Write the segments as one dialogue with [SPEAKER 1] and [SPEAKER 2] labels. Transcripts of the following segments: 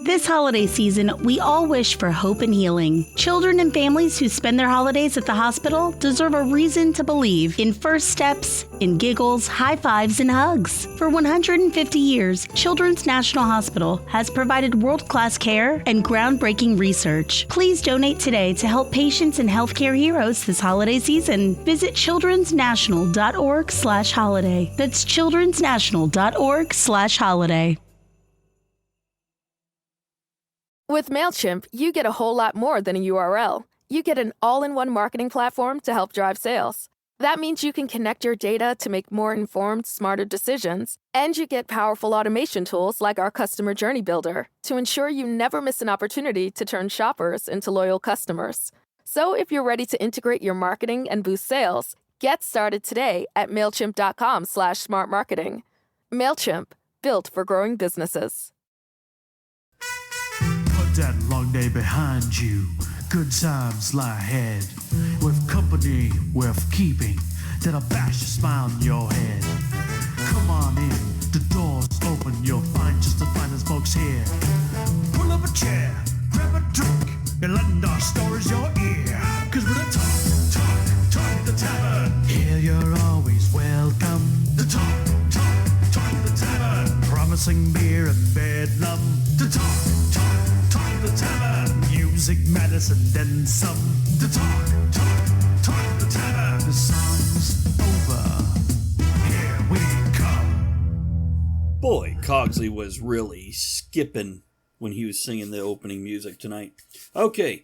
[SPEAKER 1] This holiday season, we all wish for hope and healing. Children and families who spend their holidays at the hospital deserve a reason to believe in first steps, in giggles, high fives, and hugs. For 150 years, Children's National Hospital has provided world-class care and groundbreaking research. Please donate today to help patients and healthcare heroes this holiday season. Visit childrensnational.org/holiday. That's childrensnational.org/holiday.
[SPEAKER 2] With MailChimp, you get a whole lot more than a URL. You get an all-in-one marketing platform to help drive sales. That means you can connect your data to make more informed, smarter decisions, and you get powerful automation tools like our Customer Journey Builder to ensure you never miss an opportunity to turn shoppers into loyal customers. So if you're ready to integrate your marketing and boost sales, get started today at MailChimp.com/smartmarketing. MailChimp, built for growing businesses.
[SPEAKER 3] Put that long day behind you. Good times lie ahead. With company worth keeping, that'll bash a smile on your head. Come on in, the door's open. You'll find just the finest folks here. Pull up a chair, grab a drink, and lend our stories your ear. Cause we're the talk at the tavern. Here you're always welcome. The talk at the tavern. Promising beer and bedlam. The talk at the tavern. Music, medicine, then some. The talk at the tavern. The song's over. Here we come.
[SPEAKER 4] Boy, Cogsley was really skipping when he was singing the opening music tonight. Okay,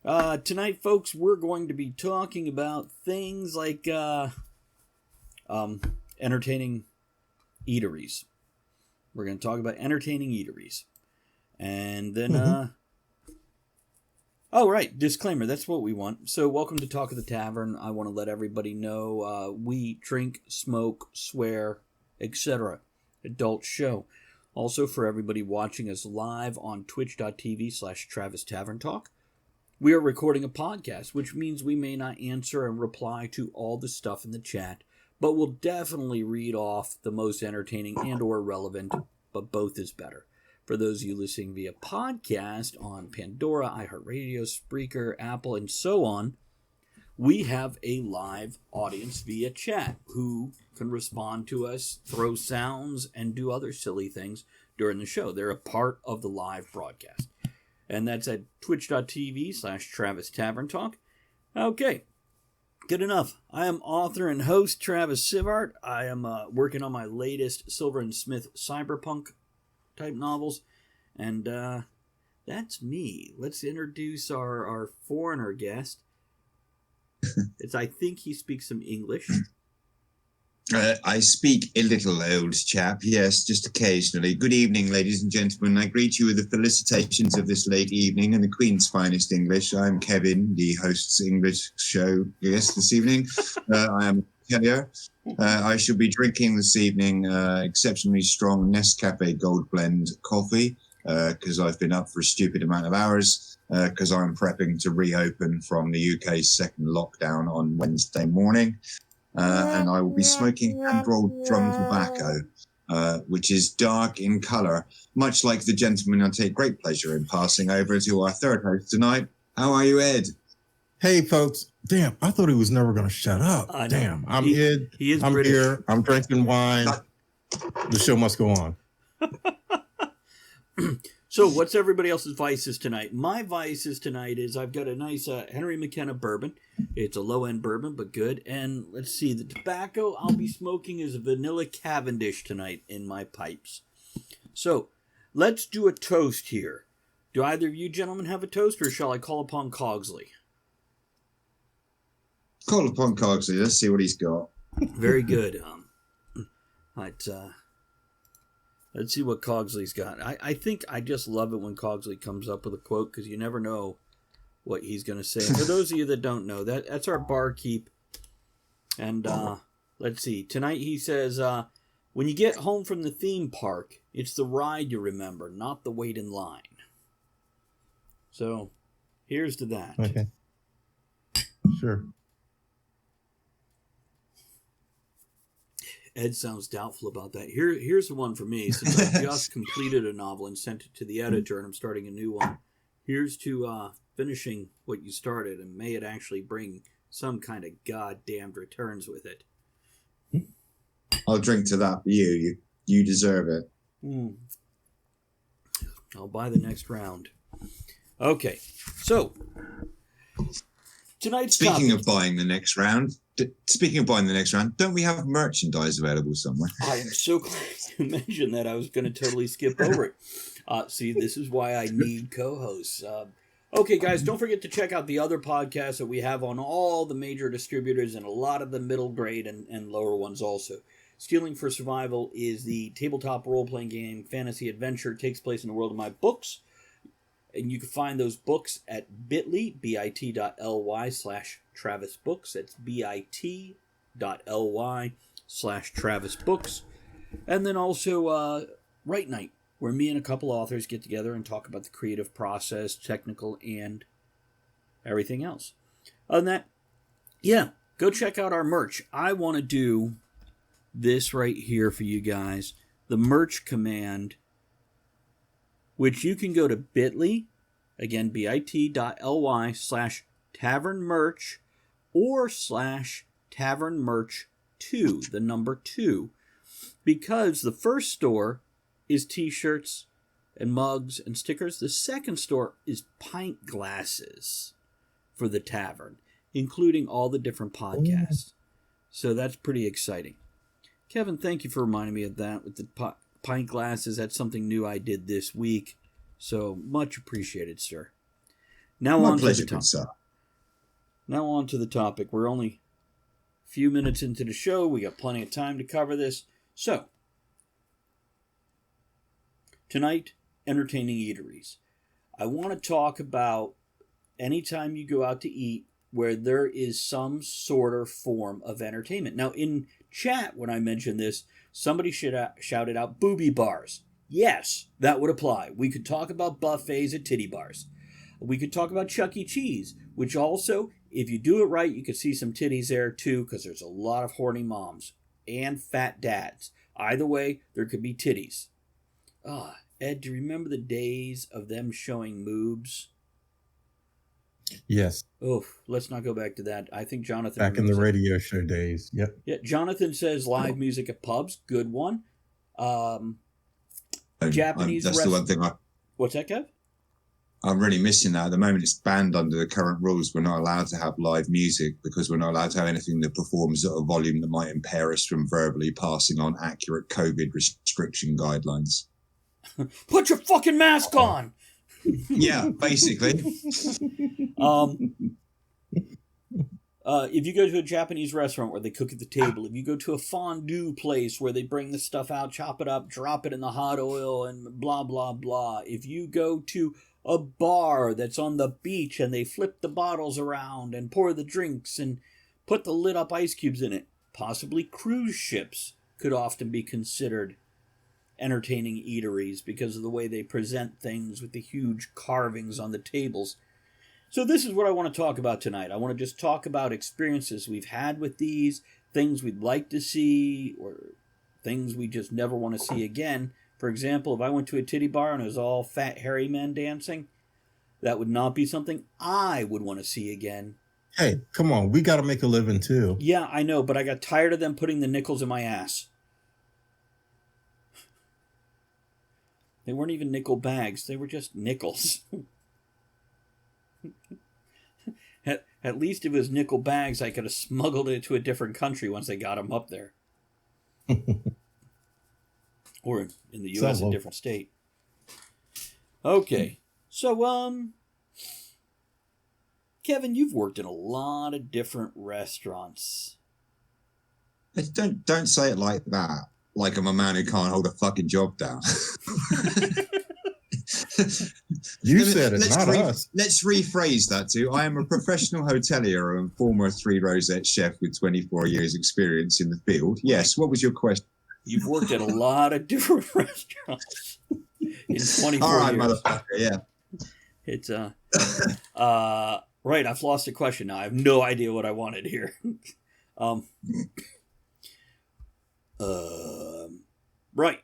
[SPEAKER 4] tonight, folks, we're going to be talking about things like entertaining eateries. We're going to talk about entertaining eateries. And then, oh, right, disclaimer, that's what we want. So, welcome to Talk of the Tavern. I want to let everybody know we drink, smoke, swear, etc. Adult show. Also, for everybody watching us live on twitch.tv/Travis Tavern Talk, we are recording a podcast, which means we may not answer and reply to all the stuff in the chat, but we'll definitely read off the most entertaining and or relevant, but both is better. For those of you listening via podcast on Pandora, iHeartRadio, Spreaker, Apple, and so on, we have a live audience via chat who can respond to us, throw sounds, and do other silly things during the show. They're a part of the live broadcast. And that's at twitch.tv/Travis Tavern Talk. Okay, good enough. I am author and host Travis Sivart. I am working on my latest Silver and Smith cyberpunk type novels. And that's me. Let's introduce our foreigner guest. I think he speaks some English.
[SPEAKER 5] I speak a little, old chap, yes, just occasionally. Good evening, ladies and gentlemen. I greet you with the felicitations of this late evening in the Queen's finest English. I'm Kevin, the host's English show guest this evening. I am here. I shall be drinking this evening exceptionally strong Nescafe Gold Blend coffee because I've been up for a stupid amount of hours because I'm prepping to reopen from the UK's second lockdown on Wednesday morning. And I will be smoking hand-rolled drum tobacco, which is dark in colour, much like the gentleman I take great pleasure in passing over to our third host tonight. How are you, Ed?
[SPEAKER 6] Hey, folks. Damn, I thought he was never going to shut up. Damn, I'm Ed. I'm British. Here. I'm drinking wine. The show must go on.
[SPEAKER 4] So what's everybody else's vices tonight? My vices tonight is I've got a nice Henry McKenna bourbon. It's a low-end bourbon, but good. And let's see, the tobacco I'll be smoking is a vanilla Cavendish tonight in my pipes. So let's do a toast here. Do either of you gentlemen have a toast, or shall I call upon Cogsley?
[SPEAKER 5] Call upon Cogsley. Let's see what he's got.
[SPEAKER 4] Very good. Let's see what Cogsley's got. I think I just love it when Cogsley comes up with a quote because you never know what he's going to say. And for those of you that don't know, that's our barkeep. And let's see. Tonight he says, when you get home from the theme park, it's the ride you remember, not the wait in line. So here's to that.
[SPEAKER 6] Okay. Sure.
[SPEAKER 4] Ed sounds doubtful about that. Here's the one for me. Since I just completed a novel and sent it to the editor and I'm starting a new one, here's to finishing what you started, and may it actually bring some kind of goddamned returns with it.
[SPEAKER 5] I'll drink to that for you. You deserve it.
[SPEAKER 4] I'll buy the next round. Okay, so tonight's
[SPEAKER 5] Speaking
[SPEAKER 4] topic.
[SPEAKER 5] of buying the next round, don't we have merchandise available somewhere?
[SPEAKER 4] I am so glad you mentioned that. I was going to totally skip over it. See, this is why I need co-hosts. Okay, guys, don't forget to check out the other podcasts that we have on all the major distributors and a lot of the middle grade and lower ones also. Stealing for Survival is the tabletop role-playing game fantasy adventure. It takes place in the world of my books. And you can find those books at bit.ly/TravisBooks. That's bit.ly/TravisBooks. And then also Write Night, where me and a couple authors get together and talk about the creative process, technical, and everything else. Other than that, yeah, go check out our merch. I want to do this right here for you guys, the merch command, which you can go to bit.ly, again, bit.ly/tavernmerch or /tavernmerch2, the number 2, because the first store is t-shirts and mugs and stickers. The second store is pint glasses for the tavern, including all the different podcasts. So that's pretty exciting. Kevin, thank you for reminding me of that with the pint glasses. That's something new I did this week. So much appreciated, sir. Now on to the topic. Now on to the topic. We're only a few minutes into the show. We got plenty of time to cover this. So, tonight, entertaining eateries. I want to talk about anytime you go out to eat where there is some sort of form of entertainment. Now, in chat, when I mentioned this, somebody shouted out booby bars. Yes, that would apply. We could talk about buffets at titty bars. We could talk about Chuck E. Cheese, which also, if you do it right, you could see some titties there too, because there's a lot of horny moms and fat dads. Either way, there could be titties. Ed, do you remember the days of them showing moobs?
[SPEAKER 6] Yes.
[SPEAKER 4] Oh, let's not go back to that. I think Jonathan...
[SPEAKER 6] Back in the radio show days. Yep.
[SPEAKER 4] Yeah, Jonathan says live music at pubs. Good one. Japanese...
[SPEAKER 5] That's the one thing
[SPEAKER 4] What's that, Kev?
[SPEAKER 5] I'm really missing that. At the moment, it's banned under the current rules. We're not allowed to have live music because we're not allowed to have anything that performs at a volume that might impair us from verbally passing on accurate COVID restriction guidelines.
[SPEAKER 4] Put your fucking mask on!
[SPEAKER 5] Yeah, basically.
[SPEAKER 4] If you go to a Japanese restaurant where they cook at the table, if you go to a fondue place where they bring the stuff out, chop it up, drop it in the hot oil, and blah, blah, blah. If you go to a bar that's on the beach and they flip the bottles around and pour the drinks and put the lit up ice cubes in it, possibly cruise ships could often be considered entertaining eateries because of the way they present things with the huge carvings on the tables. So this is what I want to talk about tonight. I want to just talk about experiences we've had with these, things we'd like to see, or things we just never want to see again. For example, if I went to a titty bar and it was all fat, hairy men dancing, that would not be something I would want to see again.
[SPEAKER 6] Hey, come on. We got to make a living too.
[SPEAKER 4] Yeah, I know, but I got tired of them putting the nickels in my ass. They weren't even nickel bags. They were just nickels. At least if it was nickel bags, I could have smuggled it to a different country once they got them up there. Or in the U.S., a different state. Okay. So, Kevin, you've worked in a lot of different restaurants.
[SPEAKER 5] Don't say it like that. Like I'm a man who can't hold a fucking job down.
[SPEAKER 6] You said it, not us.
[SPEAKER 5] Let's rephrase that too. I am a professional hotelier and former 3 rosette chef with 24 years experience in the field. Yes, what was your question?
[SPEAKER 4] You've worked at a lot of different restaurants in 24
[SPEAKER 5] All right,
[SPEAKER 4] years.
[SPEAKER 5] motherfucker, yeah.
[SPEAKER 4] It's, right, I've lost the question now. I have no idea what I wanted here. Right.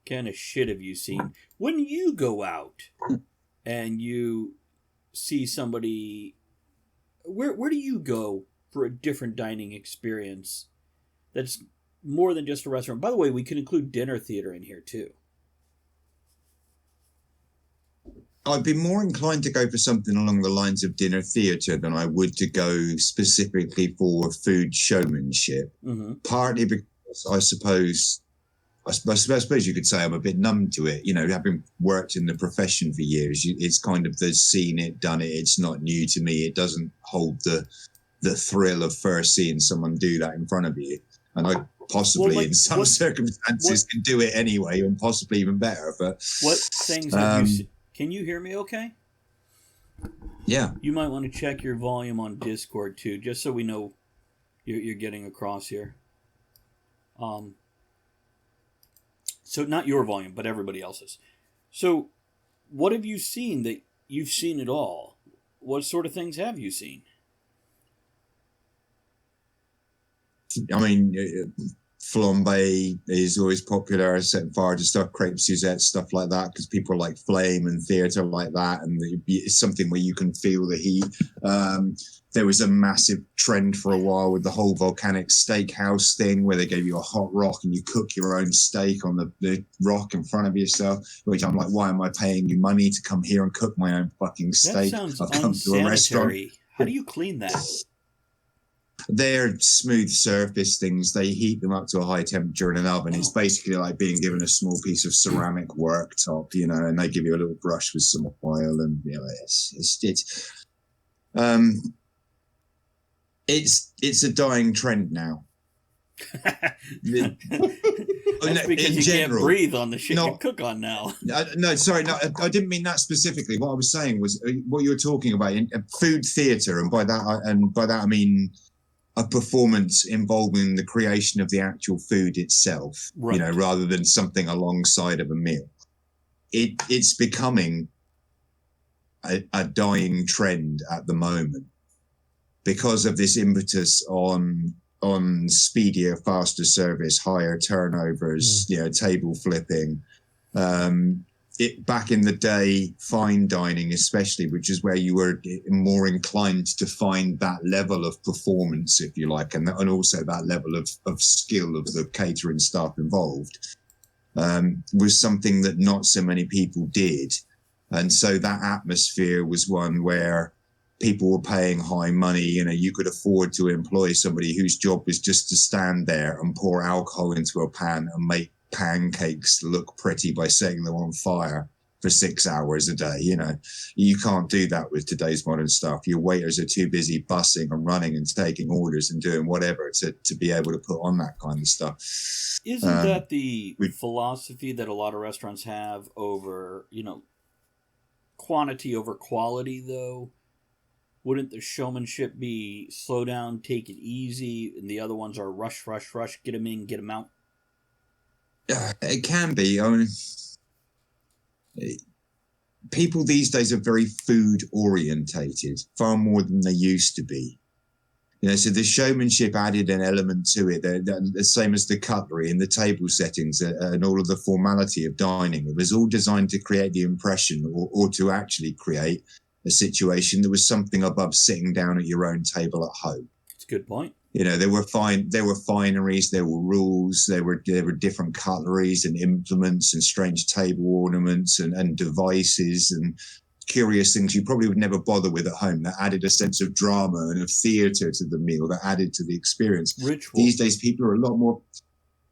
[SPEAKER 4] Kind of shit have you seen? When you go out and you see somebody, where do you go for a different dining experience that's more than just a restaurant? By the way, we can include dinner theater in here too.
[SPEAKER 5] I'd be more inclined to go for something along the lines of dinner theatre than I would to go specifically for food showmanship. Mm-hmm. Partly because I suppose you could say I'm a bit numb to it. You know, having worked in the profession for years, it's kind of the seen it, done it. It's not new to me. It doesn't hold the thrill of first seeing someone do that in front of you. And I possibly in some circumstances can do it anyway, and possibly even better. But
[SPEAKER 4] what things have you seen? Can you hear me okay?
[SPEAKER 5] Yeah.
[SPEAKER 4] You might want to check your volume on Discord too, just so we know you're getting across here. So not your volume, but everybody else's. So what have you seen that you've seen it all? What sort of things have you seen?
[SPEAKER 5] I mean, flambe is always popular, set fire to stuff, crepe Suzette, stuff like that, because people like flame and theatre like that, and it's something where you can feel the heat. There was a massive trend for a while with the whole volcanic steakhouse thing, where they gave you a hot rock and you cook your own steak on the rock in front of yourself, which I'm like, why am I paying you money to come here and cook my own fucking steak?
[SPEAKER 4] That sounds
[SPEAKER 5] I've come to a restaurant.
[SPEAKER 4] How do you clean that?
[SPEAKER 5] They're smooth surface things. They heat them up to a high temperature in an oven. It's basically like being given a small piece of ceramic worktop, you know, and they give you a little brush with some oil, and you know, it's a dying trend now.
[SPEAKER 4] That's because you can't breathe on the shit you cook on now.
[SPEAKER 5] I didn't mean that specifically. What I was saying was what you were talking about in food theatre, and by that I mean a performance involving the creation of the actual food itself, right, you know, rather than something alongside of a meal. It's becoming a dying trend at the moment because of this impetus on speedier, faster service, higher turnovers, you know, table flipping. Back in the day, fine dining especially, which is where you were more inclined to find that level of performance, if you like, and also that level of skill of the catering staff involved, was something that not so many people did. And so that atmosphere was one where people were paying high money. You know, you could afford to employ somebody whose job was just to stand there and pour alcohol into a pan and make pancakes look pretty by setting them on fire for 6 hours a day. You know, you can't do that with today's modern stuff. Your waiters are too busy bussing and running and taking orders and doing whatever to be able to put on that kind of stuff.
[SPEAKER 4] Isn't that the philosophy that a lot of restaurants have over, you know, quantity over quality, though? Wouldn't the showmanship be slow down, take it easy, and the other ones are rush, rush, rush, get them in, get them out?
[SPEAKER 5] It can be. I mean, people these days are very food orientated, far more than they used to be. You know, so the showmanship added an element to it, the same as the cutlery and the table settings and all of the formality of dining. It was all designed to create the impression or to actually create a situation that was something above sitting down at your own table at home.
[SPEAKER 4] That's a good point.
[SPEAKER 5] You know, there were fineries, there were rules, there were different cutleries and implements and strange table ornaments and devices and curious things you probably would never bother with at home that added a sense of drama and of theatre to the meal, that added to the experience.
[SPEAKER 4] Ritual.
[SPEAKER 5] These days, people are a lot more.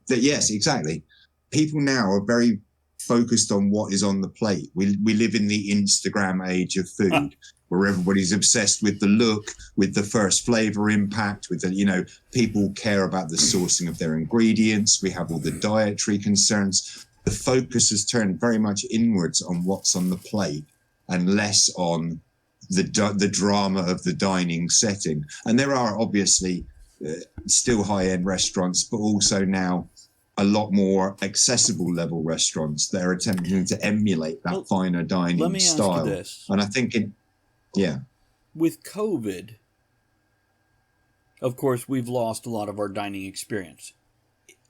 [SPEAKER 5] Yes, exactly. People now are very focused on what is on the plate. We live in the Instagram age of food. Where everybody's obsessed with the look, with the first flavor impact, with the, you know, people care about the sourcing of their ingredients. We have all the dietary concerns. The focus has turned very much inwards on what's on the plate and less on the drama of the dining setting. And there are obviously still high-end restaurants, but also now a lot more accessible level restaurants that are attempting to emulate that finer dining style.
[SPEAKER 4] Ask you this.
[SPEAKER 5] And I think
[SPEAKER 4] with COVID, of course, we've lost a lot of our dining experience.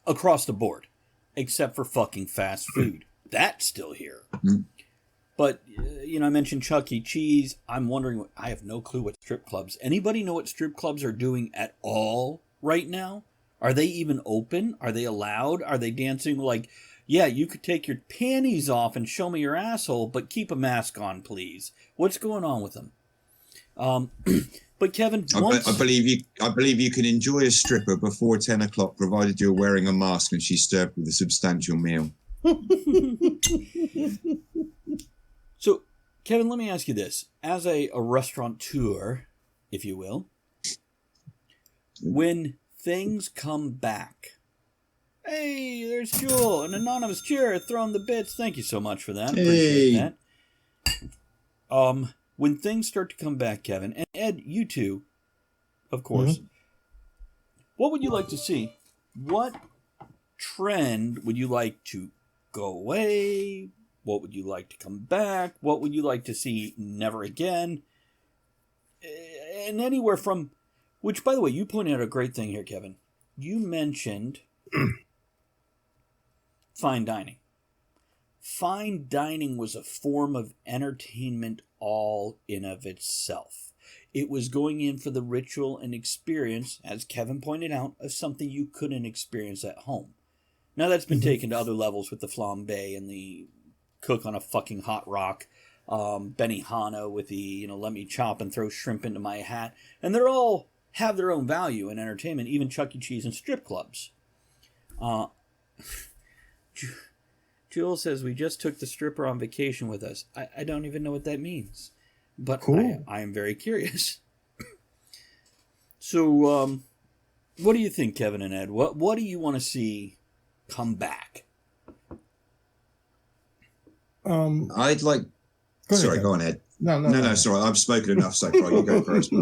[SPEAKER 4] across the board, except for fucking fast food. That's still here. But, I mentioned Chuck E. Cheese. I'm wondering, I have no clue what strip clubs. Anybody know what strip clubs are doing at all right now? Are they even open? Are they allowed? Are they dancing like, yeah, you could take your panties off and show me your asshole, but keep a mask on, please. What's going on with them? But Kevin,
[SPEAKER 5] I believe you can enjoy a stripper before 10 o'clock, provided you're wearing a mask and she's served with a substantial meal.
[SPEAKER 4] So, Kevin, let me ask you this. As a restaurateur, if you will, when things come back, hey, there's Jewel, an anonymous cheer, throwing the bits. Thank you so much for that. Appreciate that. When things start to come back, Kevin, and Ed, you too, of course, what would you like to see? What trend would you like to go away? What would you like to come back? What would you like to see never again? And anywhere from, which, by the way, you pointed out a great thing here, Kevin. You mentioned fine dining. Fine dining was a form of entertainment all in of itself. It was going in for the ritual and experience, as Kevin pointed out, of something you couldn't experience at home. Now that's been taken to other levels with the flambe and the cook on a fucking hot rock, Benihana with the, let me chop and throw shrimp into my hat. And they're all have their own value in entertainment, even Chuck E. Cheese and strip clubs. Jewel says, we just took the stripper on vacation with us. I don't even know what that means. But cool. I am very curious. So, what do you think, Kevin and Ed? What do you want to see come back?
[SPEAKER 5] I'd like... Sorry, go on, Ed. No, sorry. I've spoken enough so far. You go first.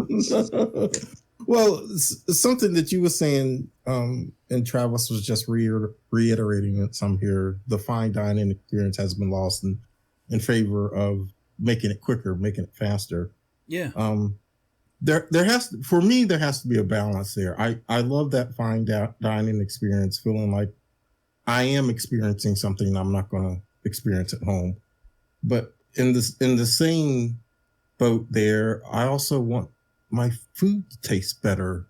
[SPEAKER 6] Well, something that you were saying, and Travis was just reiterating it some here. The fine dining experience has been lost in favor of making it quicker, making it faster.
[SPEAKER 4] Yeah.
[SPEAKER 6] There has to be a balance there. I love that fine dining experience, feeling like I am experiencing something I'm not going to experience at home. But in the same boat there, I also want my food to taste better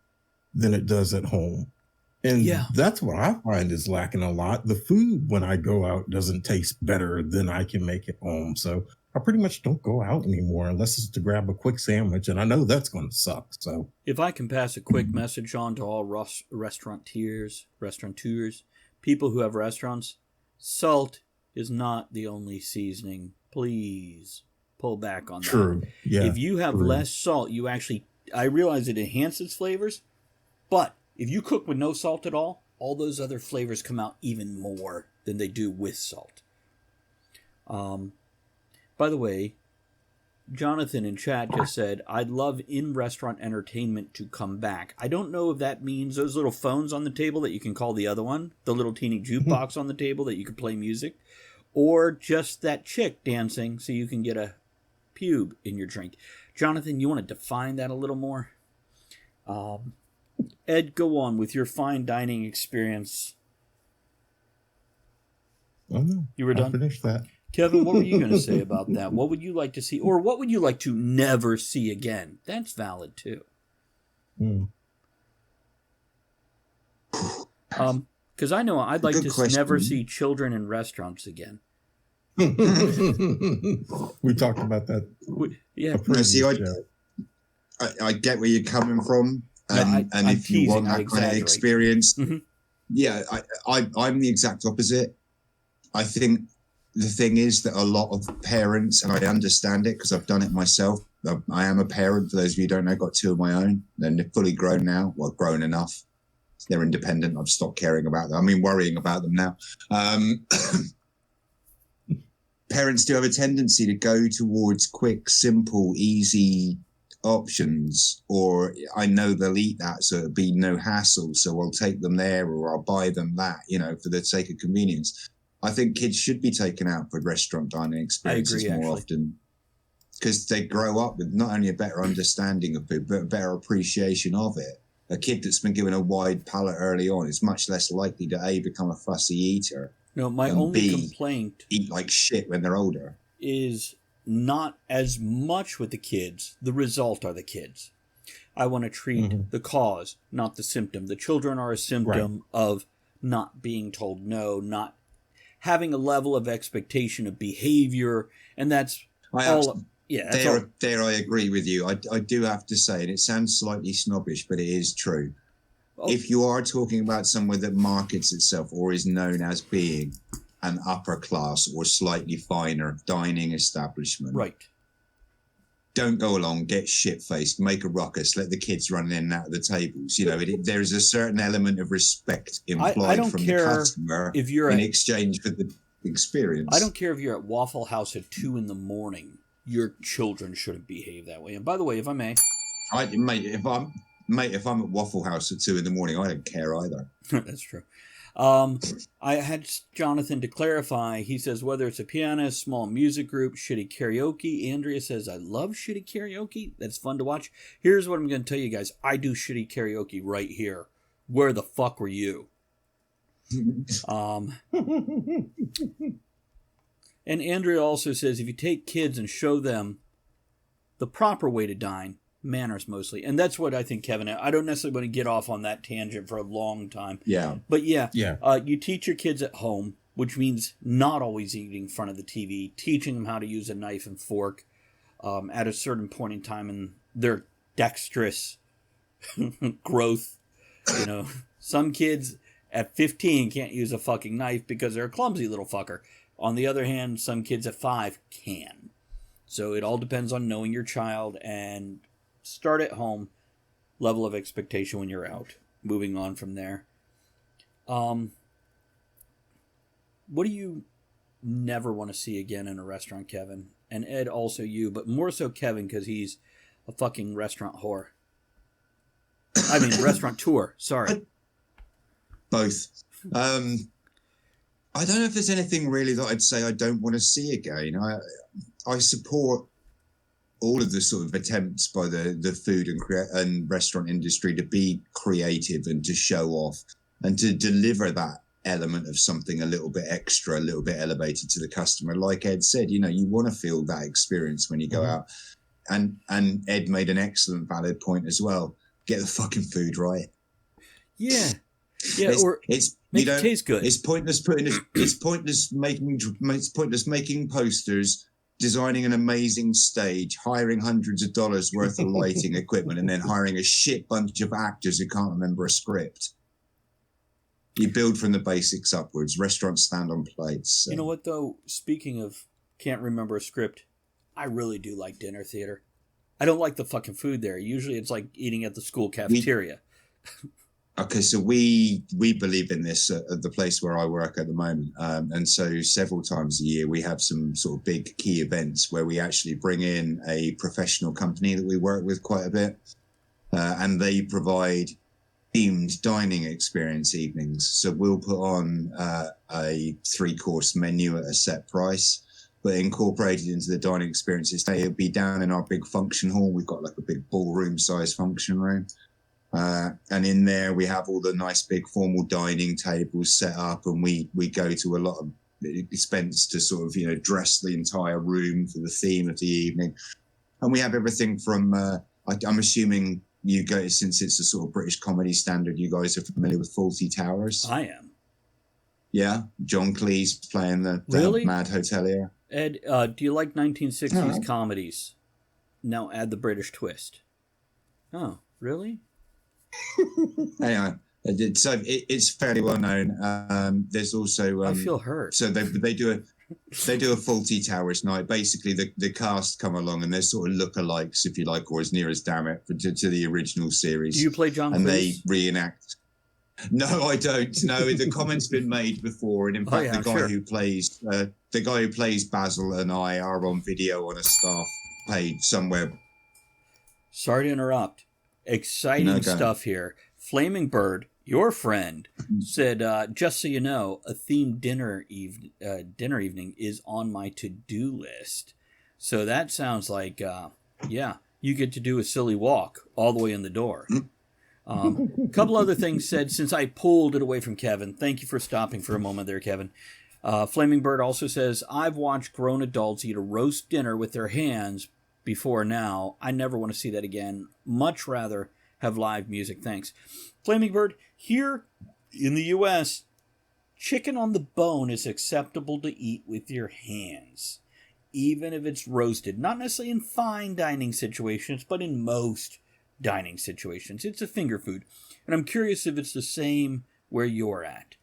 [SPEAKER 6] than it does at home. And that's what I find is lacking a lot. The food when I go out doesn't taste better than I can make at home. So I pretty much don't go out anymore unless it's to grab a quick sandwich. And I know that's going to suck. So
[SPEAKER 4] if I can pass a quick message on to all restaurateurs, people who have restaurants, salt is not the only seasoning. Please pull back on that.
[SPEAKER 6] True. Yeah.
[SPEAKER 4] If you have less salt, you actually, I realize it enhances flavors, but if you cook with no salt at all those other flavors come out even more than they do with salt. By the way, Jonathan in chat just said, I'd love in-restaurant entertainment to come back. I don't know if that means those little phones on the table that you can call the other one, the little teeny jukebox on the table that you can play music, or just that chick dancing so you can get a pube in your drink. Jonathan, you want to define that a little more? Ed, go on with your fine dining experience.
[SPEAKER 6] Oh, no.
[SPEAKER 4] You were done?
[SPEAKER 6] I finished that.
[SPEAKER 4] Kevin, what were you going to say about that? What would you like to see? Or what would you like to never see again? That's valid, too. Because I know I'd like to never see children in restaurants again.
[SPEAKER 6] We talked about that.
[SPEAKER 5] I get where you're coming from. And if you want that kind of experience, I'm the exact opposite. I think the thing is that a lot of parents, and I understand it because I've done it myself. I am a parent, for those of you who don't know, got 2 of my own. They're fully grown now, well, grown enough. They're independent. I've stopped caring about them. I mean, worrying about them now. Parents do have a tendency to go towards quick, simple, easy options, or I know they'll eat that, so it'll be no hassle, so I'll take them there or I'll buy them that, for the sake of convenience. I think kids should be taken out for restaurant dining experiences more often, because they grow up with not only a better understanding of food, but a better appreciation of it. A kid that's been given a wide palate early on is much less likely to A, become a fussy eater,
[SPEAKER 4] No, my
[SPEAKER 5] and
[SPEAKER 4] only
[SPEAKER 5] B,
[SPEAKER 4] complaint
[SPEAKER 5] eat like shit when they're older.
[SPEAKER 4] is not as much with the kids. The result are the kids. I want to treat the cause, not the symptom. The children are a symptom of not being told no, not having a level of expectation of behavior, and that's all. Yeah, that's all.
[SPEAKER 5] There, I agree with you. I do have to say, and it sounds slightly snobbish, but it is true.
[SPEAKER 4] Oh.
[SPEAKER 5] If you are talking about somewhere that markets itself or is known as being an upper class or slightly finer dining establishment,
[SPEAKER 4] Right.
[SPEAKER 5] don't go along, get shit-faced, make a ruckus, let the kids run in and out of the tables. You know, there's a certain element of respect implied from the customer
[SPEAKER 4] if you're
[SPEAKER 5] in exchange for the experience.
[SPEAKER 4] I don't care if you're at Waffle House at 2 a.m. Your children shouldn't behave that way. And by the way, if I may,
[SPEAKER 5] if I'm at Waffle House at 2 a.m, I don't care either.
[SPEAKER 4] That's true. I had Jonathan to clarify. He says whether it's a pianist, small music group, shitty karaoke. Andrea says, I love shitty karaoke. That's fun to watch. Here's what I'm going to tell you guys. I do shitty karaoke right here. Where the fuck were you? And Andrea also says if you take kids and show them the proper way to dine, manners mostly. And that's what I think, Kevin, I don't necessarily want to get off on that tangent for a long time.
[SPEAKER 5] Yeah.
[SPEAKER 4] But you teach your kids at home, which means not always eating in front of the TV, teaching them how to use a knife and fork at a certain point in time in their dexterous growth. You know, some kids at 15 can't use a fucking knife because they're a clumsy little fucker. On the other hand, some kids at 5 can. So it all depends on knowing your child and start at home, level of expectation when you're out. Moving on from there. What do you never want to see again in a restaurant, Kevin? And Ed, also you, but more so Kevin because he's a fucking restaurant whore. I mean, restaurateur, sorry.
[SPEAKER 5] Both. I don't know if there's anything really that I'd say I don't want to see again. I support all of the sort of attempts by the food and restaurant industry to be creative and to show off and to deliver that element of something a little bit extra, a little bit elevated to the customer. Like Ed said, you know, you want to feel that experience when you go out. And Ed made an excellent, valid point as well. Get the fucking food right.
[SPEAKER 4] Yeah. Yeah, it's make it taste good.
[SPEAKER 5] It's pointless making posters, designing an amazing stage, hiring hundreds of dollars worth of lighting equipment, and then hiring a shit bunch of actors who can't remember a script. You build from the basics upwards. Restaurants stand on plates. So.
[SPEAKER 4] You know what, though? Speaking of can't remember a script, I really do like dinner theater. I don't like the fucking food there. Usually it's like eating at the school cafeteria.
[SPEAKER 5] Okay, so we believe in this at the place where I work at the moment. And so several times a year, we have some sort of big key events where we actually bring in a professional company that we work with quite a bit. And they provide themed dining experience evenings. So we'll put on a 3-course menu at a set price, but incorporated into the dining experiences. It'll be down in our big function hall. We've got like a big ballroom size function room. And in there, we have all the nice big formal dining tables set up, and we go to a lot of expense to sort of, you know, dress the entire room for the theme of the evening. And we have everything from, I'm assuming you guys, since it's a sort of British comedy standard, you guys are familiar with Fawlty Towers?
[SPEAKER 4] I am.
[SPEAKER 5] Yeah? John Cleese playing the
[SPEAKER 4] really?
[SPEAKER 5] Mad Hotelier.
[SPEAKER 4] Ed, do you like 1960s comedies? Now add the British twist. Oh, really?
[SPEAKER 5] Anyway, so it's fairly well known. There's also
[SPEAKER 4] I feel hurt.
[SPEAKER 5] So they do a Fawlty Towers night. Basically, the cast come along and they're sort of lookalikes, if you like, or as near as damn it to the original series.
[SPEAKER 4] Do you play John?
[SPEAKER 5] And
[SPEAKER 4] Cleese?
[SPEAKER 5] They reenact. No, I don't. No, the comment's been made before, and in fact, the guy who plays Basil and I are on video on a staff page somewhere.
[SPEAKER 4] Sorry to interrupt. Exciting stuff here. Flaming Bird, your friend, said, just so you know, a themed dinner evening is on my to-do list. So that sounds like, you get to do a silly walk all the way in the door. A couple other things said since I pulled it away from Kevin. Thank you for stopping for a moment there, Kevin. Flaming Bird also says, I've watched grown adults eat a roast dinner with their hands before now. I never want to see that again. Much rather have live music. Thanks. Flaming Bird, here in the U.S., chicken on the bone is acceptable to eat with your hands, even if it's roasted. Not necessarily in fine dining situations, but in most dining situations. It's a finger food. And I'm curious if it's the same where you're at.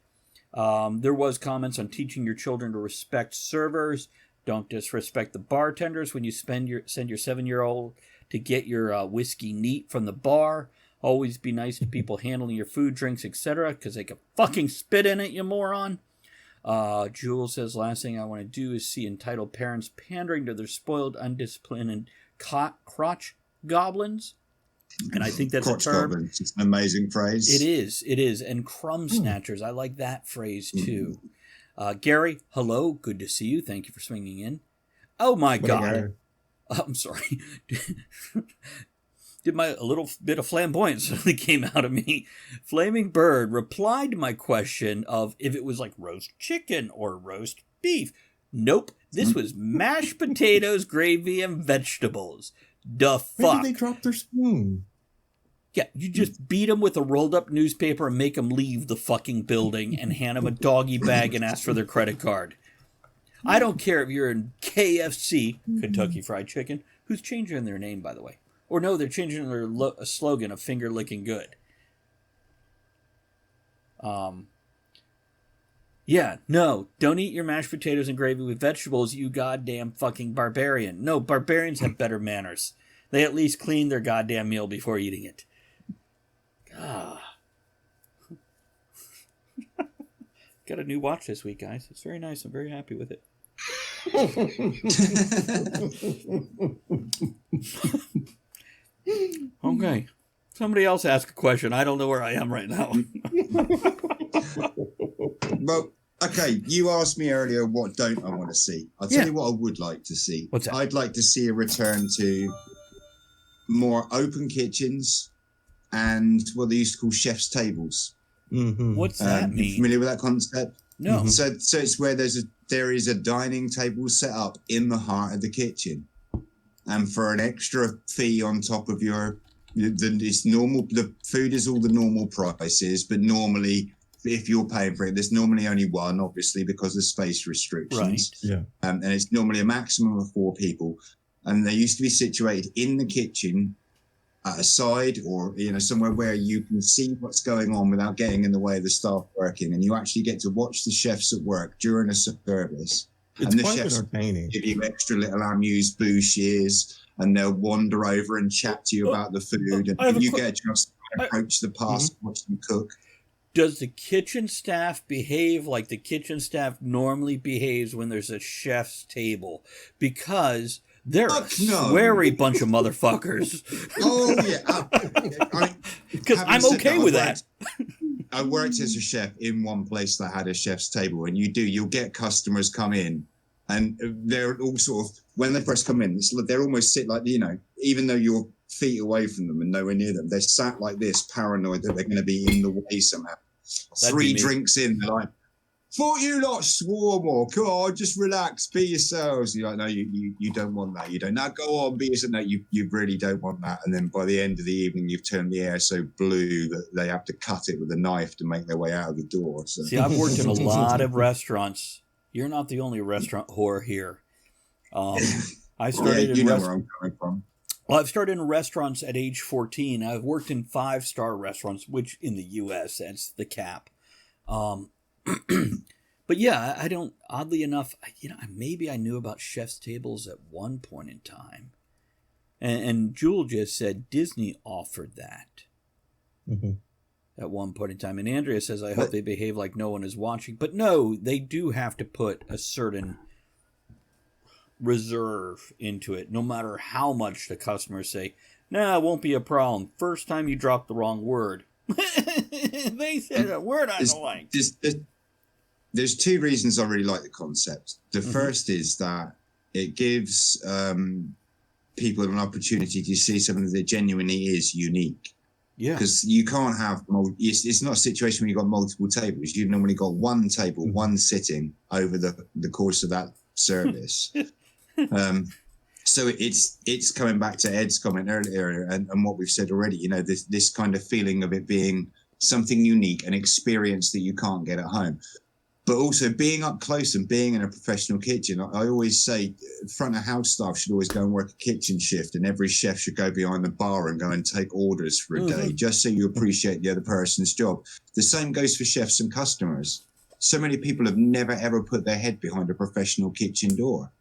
[SPEAKER 4] There was comments on teaching your children to respect servers. Don't disrespect the bartenders when you send your 7-year-old to get your whiskey neat from the bar. Always be nice to people handling your food, drinks, etc. because they can fucking spit in it, you moron. Jewel says, last thing I want to do is see entitled parents pandering to their spoiled, undisciplined, and crotch goblins. And I think that's
[SPEAKER 5] crotch
[SPEAKER 4] a term.
[SPEAKER 5] Goblins. It's an amazing phrase.
[SPEAKER 4] It is. And crumb snatchers. I like that phrase, too. Gary, hello. Good to see you. Thank you for swinging in. Oh, my God. I'm sorry. A little bit of flamboyance suddenly came out of me. Flaming Bird replied to my question of if it was like roast chicken or roast beef. Nope. This was mashed potatoes, gravy, and vegetables. The fuck?
[SPEAKER 6] Maybe they dropped their spoon.
[SPEAKER 4] Yeah, you just beat them with a rolled up newspaper and make them leave the fucking building and hand them a doggy bag and ask for their credit card. I don't care if you're in KFC, Kentucky Fried Chicken, who's changing their name, by the way. Or no, they're changing their slogan of finger licking good. Yeah, no, don't eat your mashed potatoes and gravy with vegetables, you goddamn fucking barbarian. No, barbarians have better manners. They at least clean their goddamn meal before eating it. Got a new watch this week, guys. It's very nice. I'm very happy with it. Okay. Somebody else ask a question. I don't know where I am right now.
[SPEAKER 5] Well, okay, you asked me earlier what don't I want to see. I'll tell you what I would like to see.
[SPEAKER 4] What's that?
[SPEAKER 5] I'd like to see a return to more open kitchens and what they used to call chef's tables.
[SPEAKER 6] Mm-hmm.
[SPEAKER 4] What's that mean?
[SPEAKER 5] You familiar with that concept?
[SPEAKER 4] No.
[SPEAKER 5] So it's where there is a dining table set up in the heart of the kitchen, and for an extra fee on top of it's normal. The food is all the normal prices, but normally, if you're paying for it, there's normally only one, obviously, because of space restrictions.
[SPEAKER 6] Right. Yeah.
[SPEAKER 5] And it's normally a maximum of 4 people, and they used to be situated in the kitchen, at a side or somewhere where you can see what's going on without getting in the way of the staff working, and you actually get to watch the chefs at work during a service.
[SPEAKER 6] It's
[SPEAKER 5] and the
[SPEAKER 6] quite
[SPEAKER 5] chefs
[SPEAKER 6] entertaining.
[SPEAKER 5] give you extra little amuse-bouches, and they'll wander over and chat to you about the food, and you get a chance to approach the past and watch them cook.
[SPEAKER 4] Does the kitchen staff behave like the kitchen staff normally behaves when there's a chef's table? Because they're a sweary bunch of motherfuckers.
[SPEAKER 5] Oh, yeah.
[SPEAKER 4] Because I'm okay with that.
[SPEAKER 5] I worked as a chef in one place that had a chef's table, and you'll get customers come in, and they're all sort of, when they first come in, they're almost sit like, even though you're feet away from them and nowhere near them, they're sat like this, paranoid that they're going to be in the way somehow.
[SPEAKER 4] That'd
[SPEAKER 5] 3 drinks in, they're like, thought you lot swore more. Come on, just relax, be yourselves. You're like, no, you don't want that. You don't. Now go on, be yourself. No, you really don't want that. And then by the end of the evening, you've turned the air so blue that they have to cut it with a knife to make their way out of the door. So.
[SPEAKER 4] See, I've worked in a lot of restaurants. You're not the only restaurant whore here. I started
[SPEAKER 5] in where I'm coming from.
[SPEAKER 4] Well, I've started in restaurants at age 14. I've worked in 5-star restaurants, which in the U.S., that's the cap. But yeah, I don't, oddly enough, maybe I knew about chef's tables at one point in time. And Jewel just said Disney offered that at one point in time. And Andrea says, I hope they behave like no one is watching. But no, they do have to put a certain reserve into it, no matter how much the customers say, nah, it won't be a problem. First time you drop the wrong word. They said a word I don't like.
[SPEAKER 5] There's 2 reasons I really like the concept. The first is that it gives people an opportunity to see something that genuinely is unique.
[SPEAKER 4] Yeah.
[SPEAKER 5] Because you can't have, it's not a situation where you've got multiple tables. You've normally got one table, one sitting over the course of that service. So it's coming back to Ed's comment earlier and what we've said already, you know, this kind of feeling of it being something unique, an experience that you can't get at home. But also being up close and being in a professional kitchen. I always say front of house staff should always go and work a kitchen shift, and every chef should go behind the bar and go and take orders for a day, just so you appreciate the other person's job. The same goes for chefs and customers. So many people have never, ever put their head behind a professional kitchen door.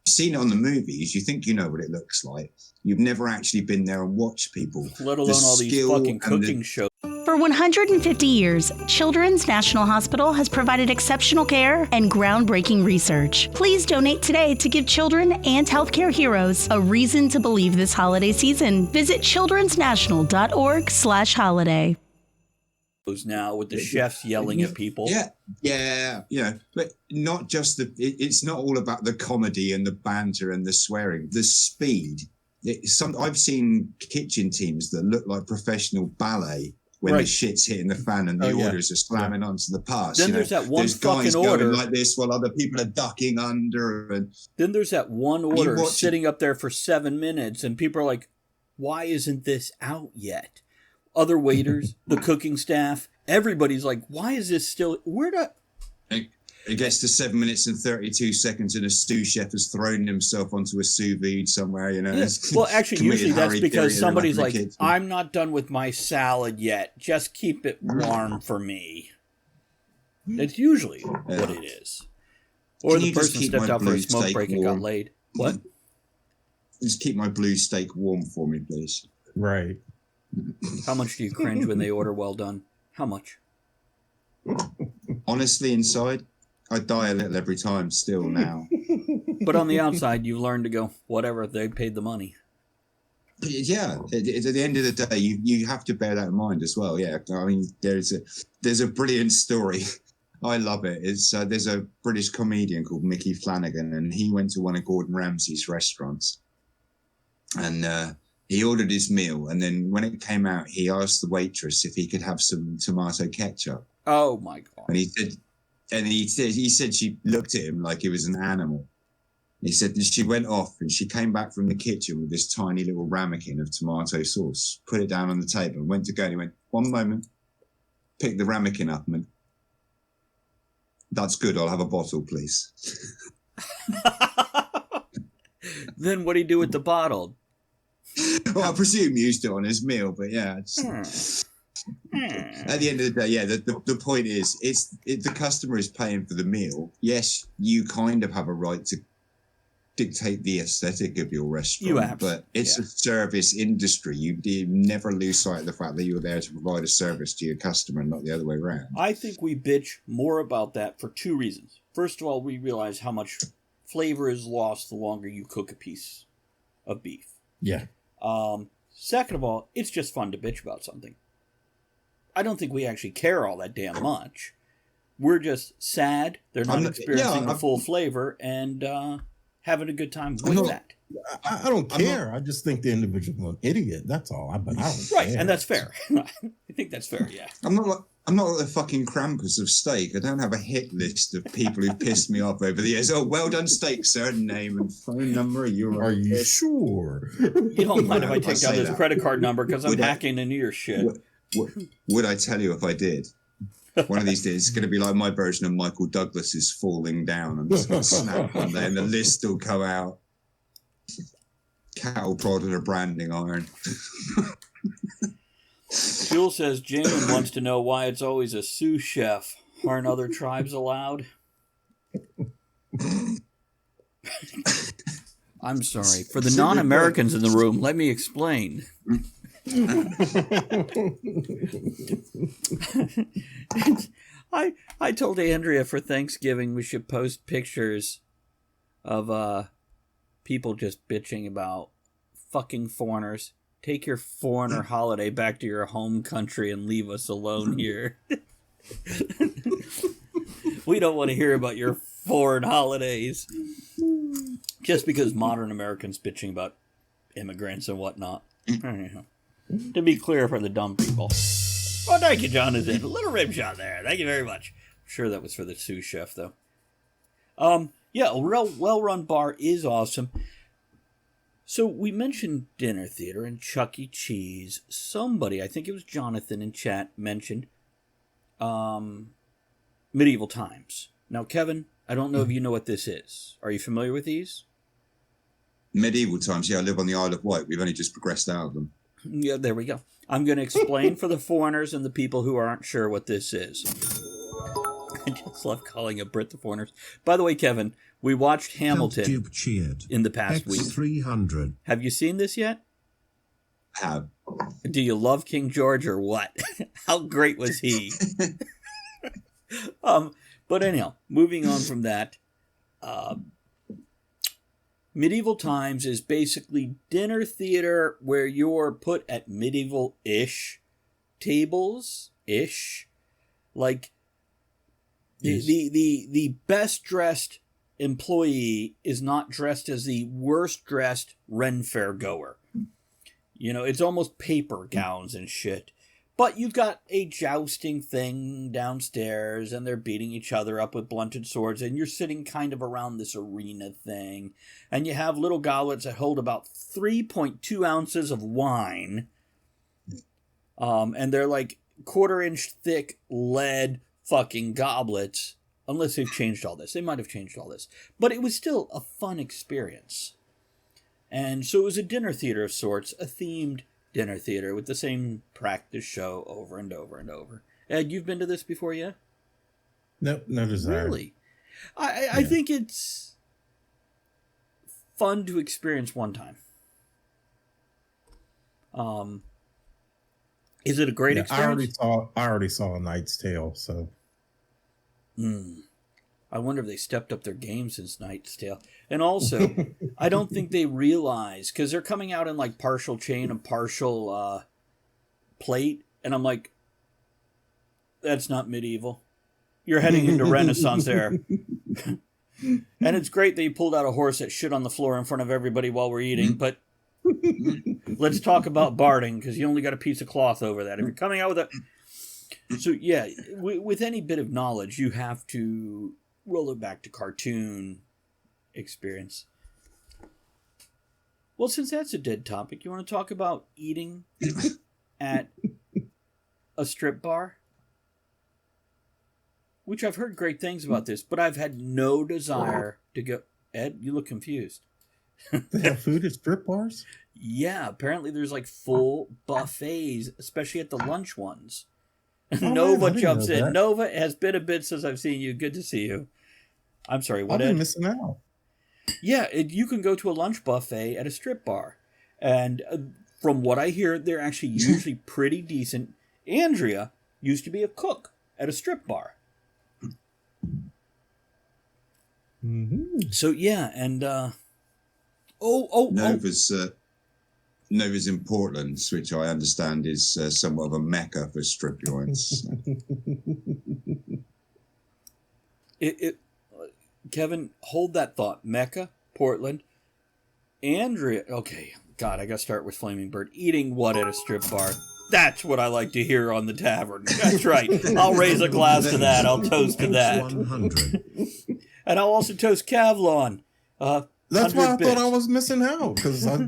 [SPEAKER 5] You've seen it on the movies. You think you know what it looks like. You've never actually been there and watched people.
[SPEAKER 4] Let alone all these fucking cooking shows.
[SPEAKER 1] For 150 years, Children's National Hospital has provided exceptional care and groundbreaking research. Please donate today to give children and healthcare heroes a reason to believe this holiday season. Visit childrensnational.org/holiday.
[SPEAKER 4] Now with the chefs yelling at people.
[SPEAKER 5] Yeah. You know, but not just it's not all about the comedy and the banter and the swearing. The speed. I've seen kitchen teams that look like professional ballet when the shit's hitting the fan and the orders are slamming onto the pass.
[SPEAKER 4] Then there's that one fucking order
[SPEAKER 5] going like this while other people are ducking under. And
[SPEAKER 4] then there's that one order sitting up there for 7 minutes, and people are like, "Why isn't this out yet?" Other waiters, the cooking staff, everybody's like, "Why is this still?
[SPEAKER 5] It gets to 7 minutes and 32 seconds, and a sous chef has thrown himself onto a sous vide somewhere, you know.
[SPEAKER 4] Yeah. Well, actually, usually that's because somebody's like, "I'm not done with my salad yet. Just keep it warm for me." That's usually what it is. Or the person stepped out for a smoke break and got laid. What?
[SPEAKER 5] Just keep my blue steak warm for me, please.
[SPEAKER 6] Right.
[SPEAKER 4] How much do you cringe when they order well done? How much?
[SPEAKER 5] Honestly, inside, I die a little every time still now.
[SPEAKER 4] But on the outside, you learn to go, whatever, they paid the money.
[SPEAKER 5] Yeah, at the end of the day, you have to bear that in mind as well. Yeah, I mean, there's a brilliant story. I love it. There's a British comedian called Mickey Flanagan, and he went to one of Gordon Ramsay's restaurants, and he ordered his meal, and then when it came out, he asked the waitress if he could have some tomato ketchup.
[SPEAKER 4] Oh my God!
[SPEAKER 5] And he said she looked at him like he was an animal. He said that she went off and she came back from the kitchen with this tiny little ramekin of tomato sauce, put it down on the table and went to go. And he went, "One moment," picked the ramekin up and went, "That's good. I'll have a bottle, please."
[SPEAKER 4] Then what do you do with the bottle?
[SPEAKER 5] Well, I presume he used it on his meal, but yeah. At the end of the day, yeah, the point is, the customer is paying for the meal. Yes, you kind of have a right to dictate the aesthetic of your restaurant, but it's a service industry. You never lose sight of the fact that you're there to provide a service to your customer and not the other way around.
[SPEAKER 4] I think we bitch more about that for two reasons. First of all, we realize how much flavor is lost the longer you cook a piece of beef.
[SPEAKER 6] Yeah.
[SPEAKER 4] Second of all, it's just fun to bitch about something. I don't think we actually care all that damn much. We're just sad they're not experiencing the full flavor and having a good time with that.
[SPEAKER 6] I don't care. I just think the individual an idiot. That's all. I don't
[SPEAKER 4] right,
[SPEAKER 6] care.
[SPEAKER 4] And that's fair. I think that's fair. Yeah.
[SPEAKER 5] I'm not like the fucking Krampus of steak. I don't have a hit list of people who pissed me off over the years. Oh, well done steak, sir. Name and phone number.
[SPEAKER 6] Are you sure?
[SPEAKER 4] You don't mind if I take down his credit card number because I'm hacking into your shit.
[SPEAKER 5] Would I tell you if I did? One of these days, it's going to be like my version of Michael Douglas's Falling Down. I'm just going to snap one day and the list will come out. Cattle prod and a branding iron.
[SPEAKER 4] Jules says Jane wants to know why it's always a sous chef. Aren't other tribes allowed? I'm sorry. For the non-Americans in the room, let me explain. I told Andrea for Thanksgiving we should post pictures of people just bitching about fucking foreigners. Take your foreigner holiday back to your home country and leave us alone here. We don't want to hear about your foreign holidays. Just because modern Americans bitching about immigrants and whatnot. to be clear for the dumb people. Oh, thank you, Jonathan. A little rib shot there. Thank you very much. I'm sure that was for the sous chef, though. Yeah, a real well-run bar is awesome. So we mentioned dinner theater and Chuck E. Cheese. Somebody, I think it was Jonathan in chat, mentioned medieval times. Now, Kevin, I don't know if you know what this is. Are you familiar with these?
[SPEAKER 5] Medieval times, yeah, I live on the Isle of Wight. We've only just progressed out of them.
[SPEAKER 4] Yeah, there we go. I'm going to explain for the foreigners and the people who aren't sure what this is. I just love calling a Brit the foreigners. By the way, Kevin, we watched Hamilton in the past week.
[SPEAKER 7] 300.
[SPEAKER 4] Have you seen this yet?
[SPEAKER 5] Have.
[SPEAKER 4] Do you love King George or what? How great was he? But anyhow, moving on from that, medieval times is basically dinner theater where you're put at medieval-ish tables-ish. Like, yes. The best-dressed employee is not dressed as the worst-dressed Ren Fair goer. You know, it's almost paper gowns and shit. But you've got a jousting thing downstairs, and they're beating each other up with blunted swords, and you're sitting kind of around this arena thing, and you have little goblets that hold about 3.2 ounces of wine, and they're like quarter-inch thick lead fucking goblets, unless they've changed all this. They might have changed all this. But it was still a fun experience. And so it was a dinner theater of sorts, a themed dinner theater with the same practice show over and over and over. Ed, you've been to this before yet?
[SPEAKER 6] Nope, no desire.
[SPEAKER 4] Really? I think it's fun to experience one time. Is it a great experience?
[SPEAKER 6] I already saw A Knight's Tale, so.
[SPEAKER 4] I wonder if they stepped up their game since Knight's Tale. And also, I don't think they realize, because they're coming out in like partial chain and partial plate, and I'm like, that's not medieval. You're heading into Renaissance era. And it's great that you pulled out a horse that shit on the floor in front of everybody while we're eating, but let's talk about barding, because you only got a piece of cloth over that. If you're coming out with a... So, yeah, with any bit of knowledge, you have to roll it back to cartoon experience. Well, since that's a dead topic, you want to talk about eating at a strip bar? Which I've heard great things about this, but I've had no desire to go... Ed, you look confused.
[SPEAKER 6] They have food at strip bars?
[SPEAKER 4] Yeah, apparently there's like full buffets, especially at the lunch ones.
[SPEAKER 6] Oh,
[SPEAKER 4] Nova
[SPEAKER 6] man,
[SPEAKER 4] jumps in.
[SPEAKER 6] That.
[SPEAKER 4] Nova has been a bit since I've seen you. Good to see you. I'm sorry, what,
[SPEAKER 6] I've been
[SPEAKER 4] Ed?
[SPEAKER 6] missing out.
[SPEAKER 4] Yeah, you can go to a lunch buffet at a strip bar. And from what I hear, they're actually usually pretty decent. Andrea used to be a cook at a strip bar.
[SPEAKER 6] Mm-hmm.
[SPEAKER 4] So, yeah, and...
[SPEAKER 5] Nova's in Portland, which I understand is somewhat of a mecca for strip joints.
[SPEAKER 4] Kevin, hold that thought. Mecca, Portland, Andrea. Okay, God, I got to start with Flaming Bird. Eating what at a strip bar? That's what I like to hear on the tavern. That's right. I'll raise a glass to that. I'll toast to that.
[SPEAKER 7] 100.
[SPEAKER 4] And I'll also toast Kavlon.
[SPEAKER 6] That's why I thought I was missing out, because I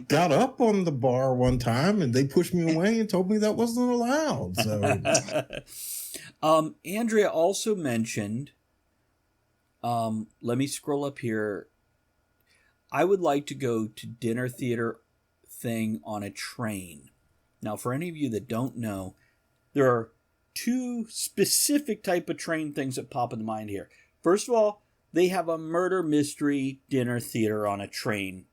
[SPEAKER 6] got up on the bar one time and they pushed me away and told me that wasn't allowed. So,
[SPEAKER 4] Andrea also mentioned. Let me scroll up here. I would like to go to dinner theater thing on a train. Now, for any of you that don't know, there are two specific type of train things that pop in mind here. First of all, they have a murder mystery dinner theater on a train.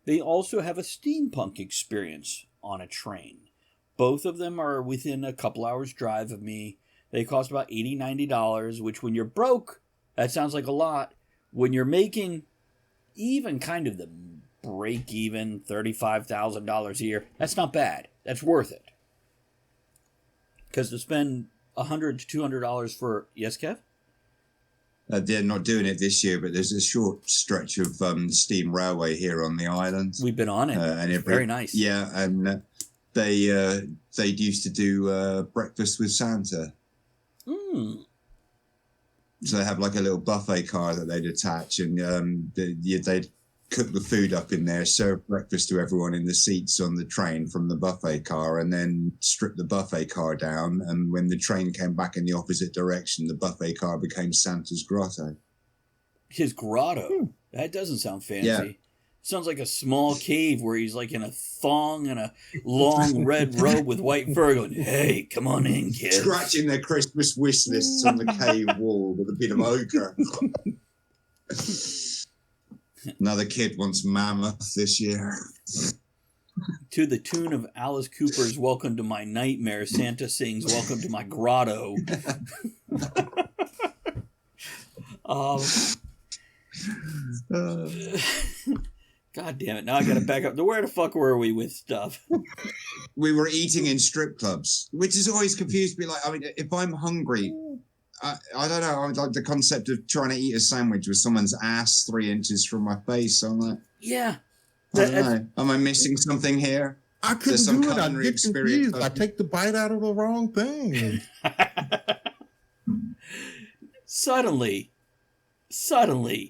[SPEAKER 4] They also have a steampunk experience on a train. Both of them are within a couple hours drive of me. They cost about $80, $90, which when you're broke, that sounds like a lot. When you're making even kind of the break-even $35,000 a year, that's not bad. That's worth it. Because to spend $100 to $200 for... Yes, Kev?
[SPEAKER 5] They're not doing it this year, but there's a short stretch of steam railway here on the island.
[SPEAKER 4] We've been on it. And it's very nice.
[SPEAKER 5] Yeah, and they used to do breakfast with Santa.
[SPEAKER 4] Mm.
[SPEAKER 5] So they have like a little buffet car that they'd attach, and they'd cook the food up in there, serve breakfast to everyone in the seats on the train from the buffet car, and then strip the buffet car down. And when the train came back in the opposite direction, the buffet car became Santa's grotto.
[SPEAKER 4] His grotto? That doesn't sound fancy.
[SPEAKER 5] Yeah.
[SPEAKER 4] Sounds like a small cave where he's like in a thong and a long red robe with white fur going, hey, come on in, kid.
[SPEAKER 5] Scratching their Christmas wish lists on the cave wall with a bit of ochre. Another kid wants mammoth this year.
[SPEAKER 4] To the tune of Alice Cooper's Welcome to My Nightmare, Santa sings Welcome to My Grotto. God damn it. Now I gotta back up. Where the fuck were we with stuff?
[SPEAKER 5] We were eating in strip clubs, which has always confused me. Like, I mean, if I'm hungry, I don't know. I like the concept of trying to eat a sandwich with someone's ass 3 inches from my face. I'm like,
[SPEAKER 4] yeah.
[SPEAKER 5] I don't know. Am I missing something here?
[SPEAKER 6] I couldn't do it. I get confused. I take the bite out of the wrong thing.
[SPEAKER 4] Suddenly.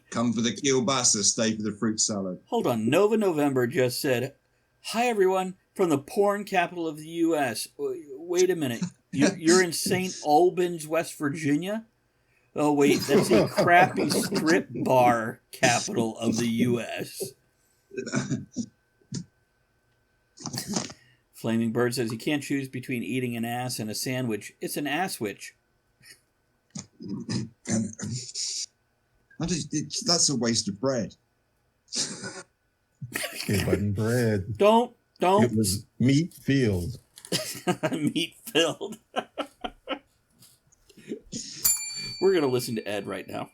[SPEAKER 5] Come for the kielbasa, stay for the fruit salad.
[SPEAKER 4] Hold on. Nova November just said, hi, everyone, from the porn capital of the U.S. Wait a minute. You're in St. Albans, West Virginia? Oh, wait. That's the crappy strip bar capital of the U.S. Flaming Bird says, you can't choose between eating an ass and a sandwich. It's an asswich.
[SPEAKER 5] That's a waste of bread.
[SPEAKER 6] It wasn't bread.
[SPEAKER 4] Don't.
[SPEAKER 6] It was meat filled.
[SPEAKER 4] Meat filled. We're going to listen to Ed right now.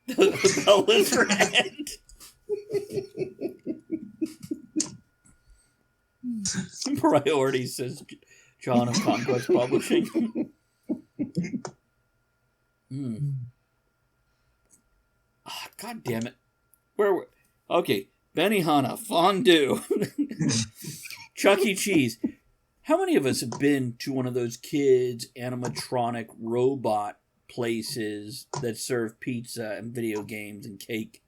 [SPEAKER 4] The bell is for Ed. Priority, says John of Conquest Publishing. Oh, God damn it. Okay, Benihana, Fondue, Chuck E. Cheese. How many of us have been to one of those kids' animatronic robot places that serve pizza and video games and cake?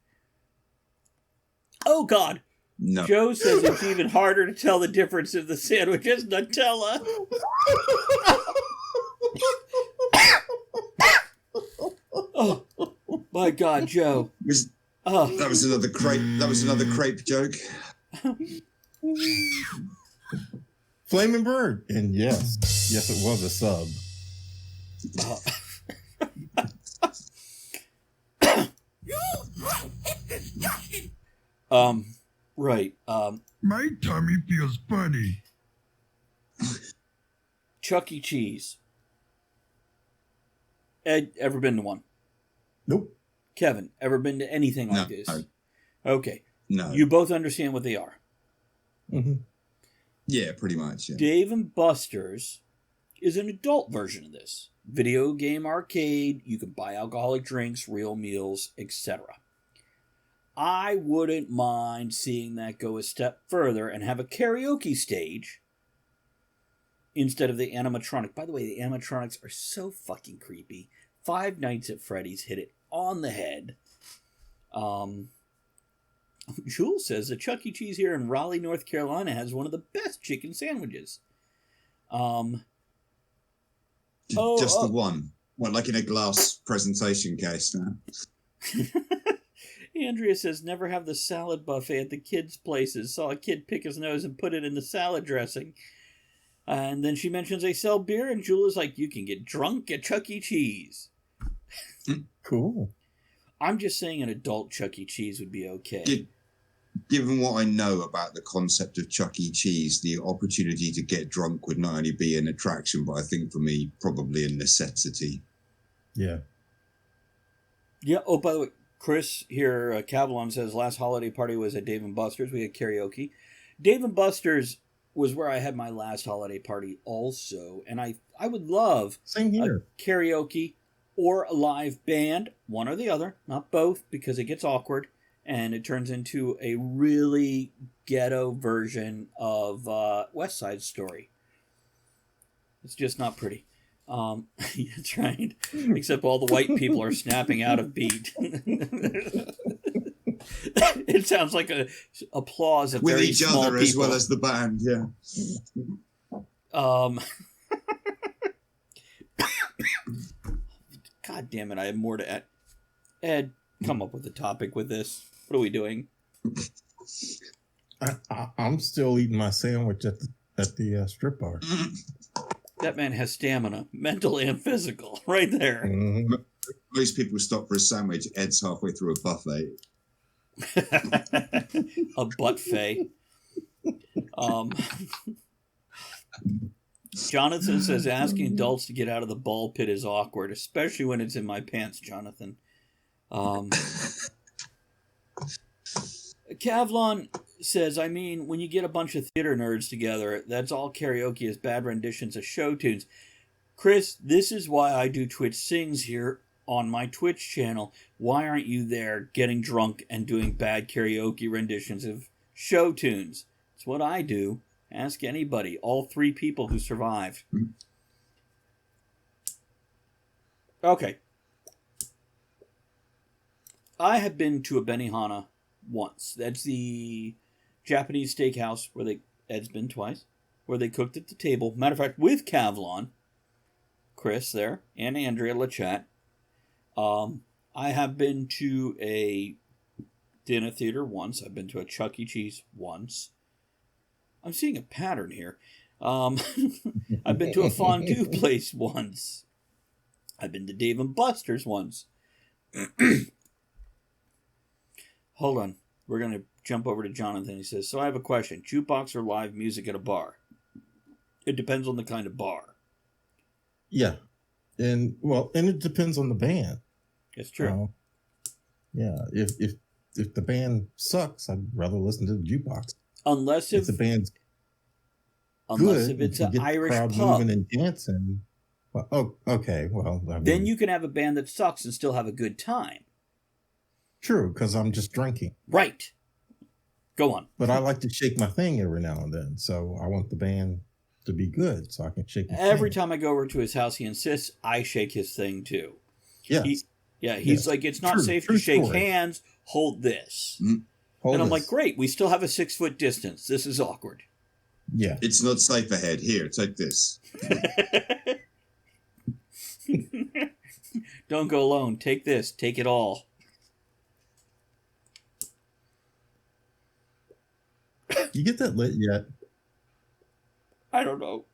[SPEAKER 4] Oh, God.
[SPEAKER 5] No.
[SPEAKER 4] Joe says it's even harder to tell the difference if the sandwich is Nutella. Oh, my God, Joe.
[SPEAKER 5] That was another crepe. That was another crepe joke.
[SPEAKER 6] Flaming Bird. And yes, it was a sub.
[SPEAKER 4] Right.
[SPEAKER 3] My tummy feels funny.
[SPEAKER 4] Chuck E. Cheese. Ed, ever been to one?
[SPEAKER 6] Nope.
[SPEAKER 4] Kevin, ever been to anything like this? Okay.
[SPEAKER 5] No.
[SPEAKER 4] You both understand what they are.
[SPEAKER 6] Mm-hmm.
[SPEAKER 5] Yeah, pretty much. Yeah.
[SPEAKER 4] Dave and Buster's is an adult version of this. Video game arcade, you can buy alcoholic drinks, real meals, etc. I wouldn't mind seeing that go a step further and have a karaoke stage instead of the animatronic. By the way, the animatronics are so fucking creepy. Five Nights at Freddy's hit it on the head. Jules says the Chuck E. Cheese here in Raleigh, North Carolina has one of the best chicken sandwiches.
[SPEAKER 5] Just the one. What, like in a glass presentation case now?
[SPEAKER 4] Andrea says, never have the salad buffet at the kids' places. Saw a kid pick his nose and put it in the salad dressing. And then she mentions they sell beer, and Julie's like, you can get drunk at Chuck E. Cheese.
[SPEAKER 6] Cool.
[SPEAKER 4] I'm just saying an adult Chuck E. Cheese would be okay.
[SPEAKER 5] Given what I know about the concept of Chuck E. Cheese, the opportunity to get drunk would not only be an attraction, but I think for me, probably a necessity.
[SPEAKER 6] Yeah.
[SPEAKER 4] Yeah. Oh, by the way, Chris here, Cavalon says, last holiday party was at Dave & Buster's. We had karaoke. Dave & Buster's was where I had my last holiday party also. And I would love
[SPEAKER 6] Same here.
[SPEAKER 4] A karaoke or a live band, one or the other, not both, because it gets awkward and it turns into a really ghetto version of West Side Story. It's just not pretty. That's right. Except all the white people are snapping out of beat. It sounds like a applause of
[SPEAKER 5] with
[SPEAKER 4] very
[SPEAKER 5] each
[SPEAKER 4] small
[SPEAKER 5] other
[SPEAKER 4] people.
[SPEAKER 5] as well as the band. Yeah.
[SPEAKER 4] God damn it! I have more to add. Ed, come up with a topic with this. What are we doing?
[SPEAKER 6] I'm still eating my sandwich at the strip bar.
[SPEAKER 4] That man has stamina, mental and physical, right there.
[SPEAKER 6] Mm-hmm.
[SPEAKER 5] Most people stop for a sandwich. Ed's halfway through a buffet.
[SPEAKER 4] A buffet. Jonathan says asking adults to get out of the ball pit is awkward, especially when it's in my pants, Jonathan. Kavlon says, I mean, when you get a bunch of theater nerds together, that's all karaoke is bad renditions of show tunes. Chris, this is why I do Twitch Sings here on my Twitch channel. Why aren't you there getting drunk and doing bad karaoke renditions of show tunes? It's what I do. Ask anybody. All 3 people who survived. Okay. I have been to a Benihana once. That's the Japanese steakhouse where Ed's been twice, where they cooked at the table. Matter of fact, with Kavlon, Chris there, and Andrea Lachat. I have been to a dinner theater once. I've been to a Chuck E. Cheese once. I'm seeing a pattern here. I've been to a fondue place once. I've been to Dave & Buster's once. Hold on. We're going to jump over to Jonathan. He says, so I have a question. Jukebox or live music at a bar? It depends on the kind of bar.
[SPEAKER 6] Yeah. And it depends on the band.
[SPEAKER 4] It's true.
[SPEAKER 6] Yeah. If the band sucks, I'd rather listen to the jukebox.
[SPEAKER 4] Unless if
[SPEAKER 6] the band's
[SPEAKER 4] unless
[SPEAKER 6] good,
[SPEAKER 4] if it's
[SPEAKER 6] you
[SPEAKER 4] an
[SPEAKER 6] get the
[SPEAKER 4] Irish
[SPEAKER 6] crowd
[SPEAKER 4] pub.
[SPEAKER 6] moving and dancing. Well, okay. Well,
[SPEAKER 4] Then you can have a band that sucks and still have a good time.
[SPEAKER 6] True, because I'm just drinking.
[SPEAKER 4] Right. Go on.
[SPEAKER 6] But I like to shake my thing every now and then, so I want the band to be good, so I can shake my
[SPEAKER 4] Every
[SPEAKER 6] thing.
[SPEAKER 4] time I go over to his house, he insists I shake his thing too.
[SPEAKER 6] Yes.
[SPEAKER 4] He's like, it's not safe to shake hands. Hold this.
[SPEAKER 6] Hold
[SPEAKER 4] and I'm
[SPEAKER 6] this.
[SPEAKER 4] like, great, we still have a 6-foot distance. This is awkward.
[SPEAKER 6] Yeah.
[SPEAKER 5] It's not safe ahead. Here, take this.
[SPEAKER 4] Don't go alone. Take this. Take it all.
[SPEAKER 6] You get that lit yet?
[SPEAKER 4] I don't know.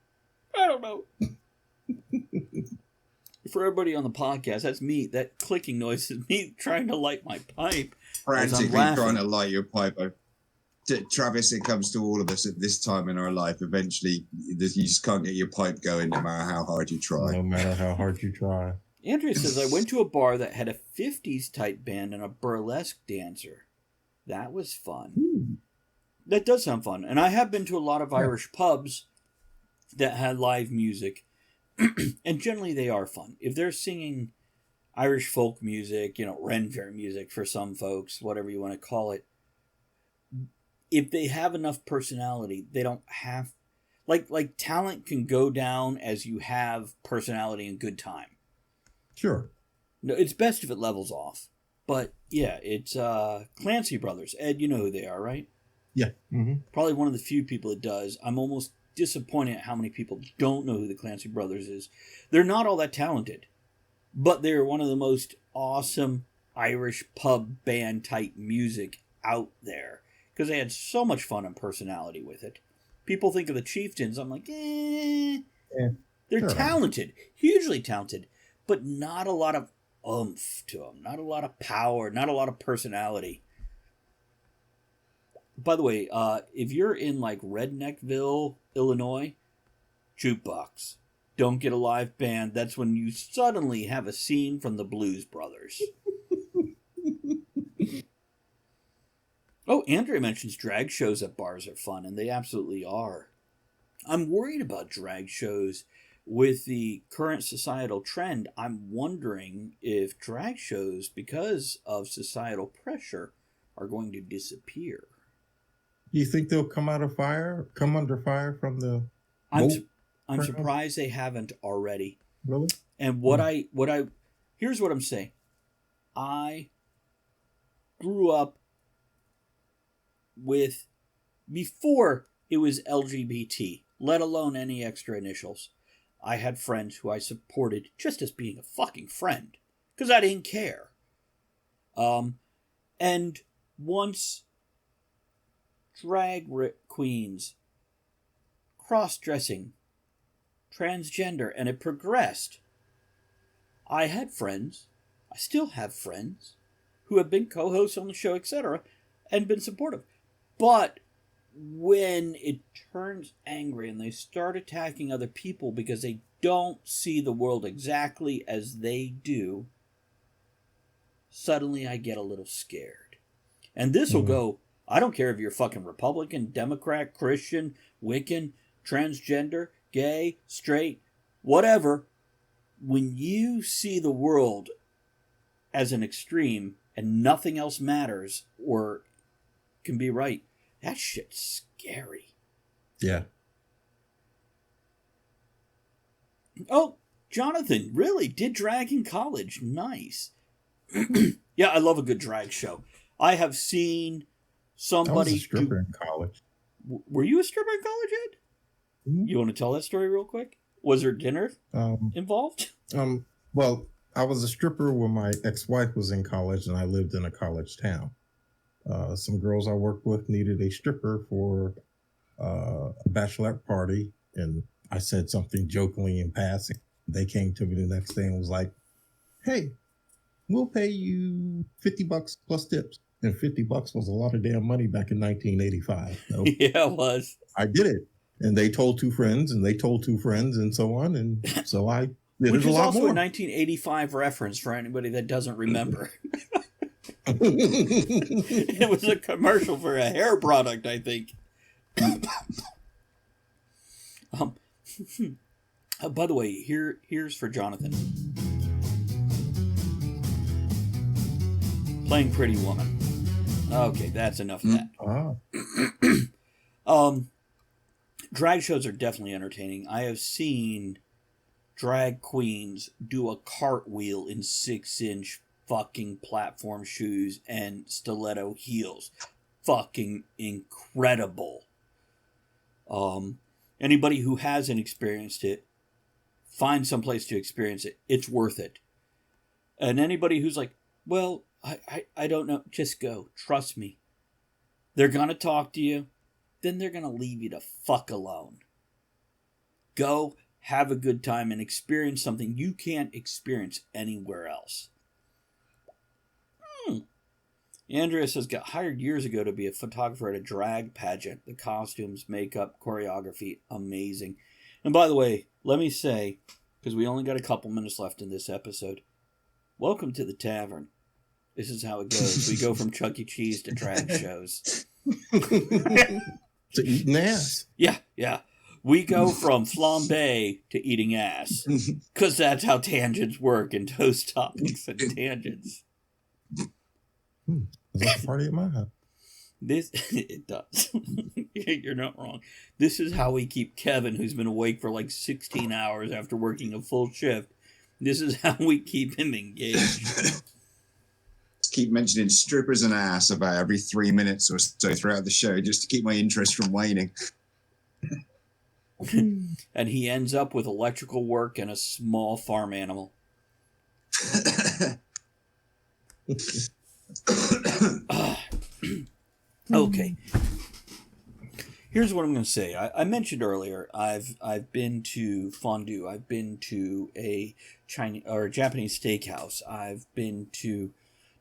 [SPEAKER 4] For everybody on the podcast, that's me. That clicking noise is me trying to light my pipe.
[SPEAKER 5] Frantically
[SPEAKER 4] laughing.
[SPEAKER 5] trying to light your pipe. Travis, it comes to all of us at this time in our life. Eventually, you just can't get your pipe going no matter how hard you try.
[SPEAKER 6] No matter how hard you try.
[SPEAKER 4] Andrea says, I went to a bar that had a 50s type band and a burlesque dancer. That was fun. That does sound fun. And I have been to a lot of Irish pubs that had live music. And generally they are fun. If they're singing Irish folk music, Ren Fair music for some folks, whatever you want to call it, if they have enough personality, they don't have... Like talent can go down as you have personality and good time.
[SPEAKER 6] Sure.
[SPEAKER 4] No, it's best if it levels off. But yeah, it's Clancy Brothers. Ed, you know who they are, right?
[SPEAKER 6] Yeah. Mm-hmm.
[SPEAKER 4] Probably one of the few people that does. I'm almost disappointed at how many people don't know who the Clancy Brothers is. They're not all that talented, but they're one of the most awesome Irish pub band type music out there because they had so much fun and personality with it. People think of the Chieftains. I'm like, they're talented, hugely talented, but not a lot of oomph to them, not a lot of power, not a lot of personality. By the way, if you're in like Redneckville, Illinois, jukebox. Don't get a live band. That's when you suddenly have a scene from the Blues Brothers. Oh, Andrea mentions drag shows at bars are fun, and they absolutely are. I'm worried about drag shows with the current societal trend, I'm wondering if drag shows, because of societal pressure, are going to disappear.
[SPEAKER 6] Do you think they'll come under fire from the
[SPEAKER 4] I'm surprised they haven't already.
[SPEAKER 6] Really?
[SPEAKER 4] And here's what I'm saying. I grew up with, before it was LGBT, let alone any extra initials, I had friends who I supported just as being a fucking friend, because I didn't care. And once drag queens, cross-dressing, transgender, and it progressed, I had friends, I still have friends, who have been co-hosts on the show, etc., and been supportive. But when it turns angry and they start attacking other people because they don't see the world exactly as they do, suddenly I get a little scared. And this will go, I don't care if you're fucking Republican, Democrat, Christian, Wiccan, transgender, gay, straight, whatever. When you see the world as an extreme and nothing else matters or can be right, that shit's scary.
[SPEAKER 6] Yeah.
[SPEAKER 4] Oh, Jonathan, really? Did drag in college? Nice. Yeah, I love a good drag show. I have seen somebody.
[SPEAKER 6] I was a stripper in college.
[SPEAKER 4] Were you a stripper in college, Ed? Mm-hmm. You want to tell that story real quick? Was there dinner involved?
[SPEAKER 6] Well, I was a stripper when my ex-wife was in college and I lived in a college town. Some girls I worked with needed a stripper for a bachelorette party, and I said something jokingly in passing. They came to me the next day and was like, "Hey, we'll pay you $50 plus tips." And $50 was a lot of damn money back in 1985. So
[SPEAKER 4] yeah, it was.
[SPEAKER 6] I did it. And they told two friends, and they told two friends, and so on. And so I did
[SPEAKER 4] Which
[SPEAKER 6] it a lot more. Which is
[SPEAKER 4] also a 1985 reference for anybody that doesn't remember. It was a commercial for a hair product, I think. By the way, here's for Jonathan. Playing Pretty Woman. Okay, that's enough of that. Drag shows are definitely entertaining. I have seen drag queens do a cartwheel in 6-inch fucking platform shoes and stiletto heels. Fucking incredible. Anybody who hasn't experienced it, find someplace to experience it. It's worth it. And anybody who's like, well, I don't know, just go. Trust me. They're gonna talk to you. Then they're going to leave you the fuck alone. Go, have a good time, and experience something you can't experience anywhere else. Andrea says, got hired years ago to be a photographer at a drag pageant. The costumes, makeup, choreography, amazing. And by the way, let me say, because we only got a couple minutes left in this episode, welcome to the tavern. This is how it goes. We go from Chuck E. Cheese to drag shows.
[SPEAKER 6] To eating ass.
[SPEAKER 4] Yeah. We go from flambe to eating ass. Because that's how tangents work and toast topics and tangents.
[SPEAKER 6] That's a party at my house.
[SPEAKER 4] It does. You're not wrong. This is how we keep Kevin, who's been awake for like 16 hours after working a full shift. This is how we keep him engaged.
[SPEAKER 5] Keep mentioning strippers and ass about every 3 minutes or so throughout the show just to keep my interest from waning.
[SPEAKER 4] And he ends up with electrical work and a small farm animal. Okay. Here's what I'm going to say. I mentioned earlier, I've been to Fondue. I've been to a Chinese or Japanese steakhouse. I've been to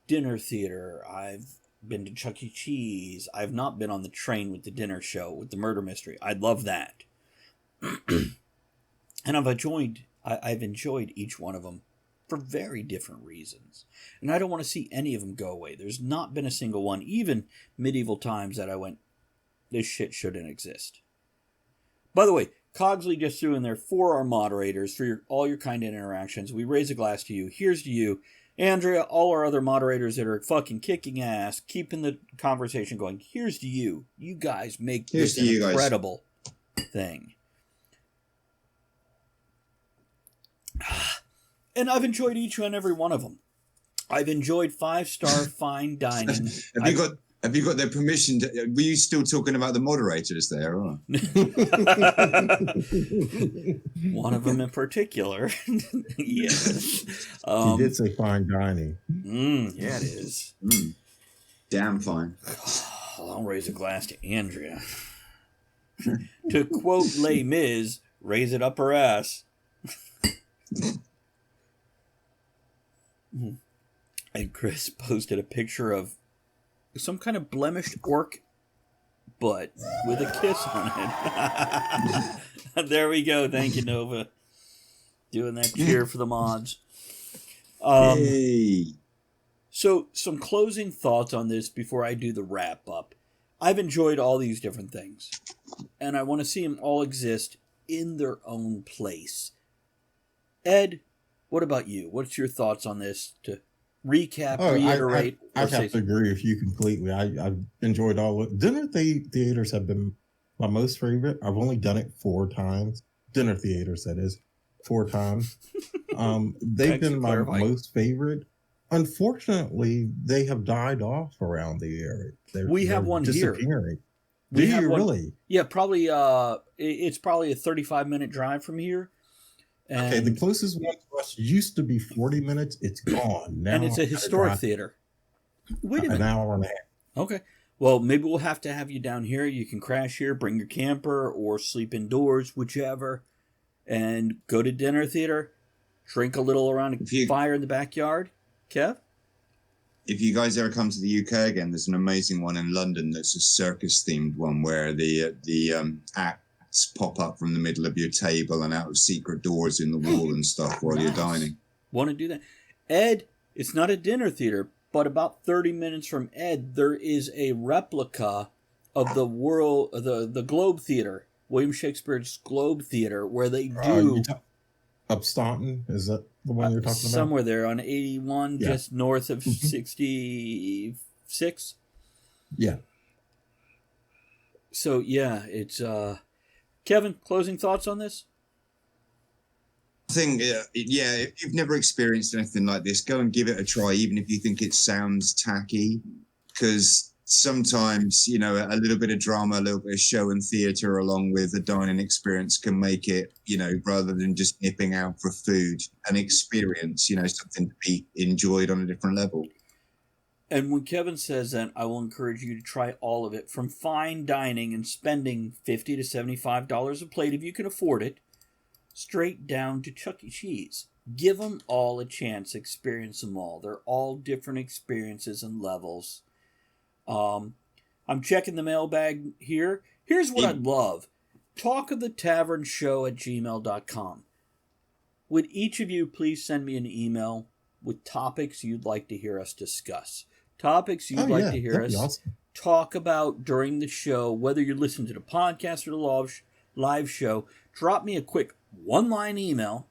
[SPEAKER 4] dinner theater. I've been to Chuck E. Cheese. I've not been on the train with the dinner show with the murder mystery. I'd love that. And I've enjoyed each one of them for very different reasons. And I don't want to see any of them go away. There's not been a single one, even medieval times, that I went, this shit shouldn't exist. By the way, Cogsley just threw in there for our moderators, for all your kind interactions. We raise a glass to you. Here's to you. Andrea, all our other moderators that are fucking kicking ass, keeping the conversation going. Here's to you. You guys make this an incredible thing. And I've enjoyed each and every one of them. I've enjoyed 5-star fine dining.
[SPEAKER 5] Have you got their permission? Were you still talking about the moderators there? Or?
[SPEAKER 4] One of them in particular. Yes.
[SPEAKER 6] He did say fine dining.
[SPEAKER 4] Yeah, it is.
[SPEAKER 5] Damn fine.
[SPEAKER 4] I'll raise a glass to Andrea. To quote Les Mis, raise it up her ass. And Chris posted a picture of some kind of blemished orc butt with a kiss on it. There we go. Thank you, Nova. Doing that cheer for the mods.
[SPEAKER 5] Hey.
[SPEAKER 4] So, some closing thoughts on this before I do the wrap up. I've enjoyed all these different things, and I want to see them all exist in their own place. Ed, what about you? What's your thoughts on this? To recap, reiterate.
[SPEAKER 6] I have to agree with you completely. I've enjoyed all of it. Dinner theaters have been my most favorite. I've only done it 4 times. Dinner theaters, that is, 4 times. They've been my most favorite. Unfortunately, they have died off around the area.
[SPEAKER 4] We have one here.
[SPEAKER 6] Do you really?
[SPEAKER 4] Yeah, probably. It's probably a 35-minute drive from here. And
[SPEAKER 6] okay, the closest one to us used to be 40 minutes. It's gone now.
[SPEAKER 4] And it's a historic theater. Wait a minute.
[SPEAKER 6] An hour and a half.
[SPEAKER 4] Okay. Well, maybe we'll have to have you down here. You can crash here, bring your camper, or sleep indoors, whichever, and go to dinner theater, drink a little around a fire in the backyard. Kev?
[SPEAKER 5] If you guys ever come to the UK again, there's an amazing one in London that's a circus-themed one where the acts pop up from the middle of your table and out of secret doors in the wall and stuff while you're dining.
[SPEAKER 4] Want to do that? Ed, it's not a dinner theater, but about 30 minutes from Ed, there is a replica of the Globe Theater, William Shakespeare's Globe Theater, where they do...
[SPEAKER 6] Upstaunton? Is that the one you're talking about?
[SPEAKER 4] Somewhere there on 81, just north of 66.
[SPEAKER 6] Yeah.
[SPEAKER 4] So, yeah, it's... Kevin, closing thoughts on this?
[SPEAKER 5] I think, if you've never experienced anything like this, go and give it a try, even if you think it sounds tacky, because sometimes, a little bit of drama, a little bit of show and theatre along with a dining experience can make it, rather than just nipping out for food, an experience, something to be enjoyed on a different level.
[SPEAKER 4] And when Kevin says that, I will encourage you to try all of it, from fine dining and spending $50 to $75 a plate if you can afford it, straight down to Chuck E. Cheese. Give them all a chance, experience them all. They're all different experiences and levels. I'm checking the mailbag here. Here's what I'd love. talkoftheTavernShow@gmail.com. Would each of you please send me an email with topics you'd like to hear us discuss? Topics you'd like to hear us talk about during the show, whether you listen to the podcast or the live show. Drop me a quick one-line email,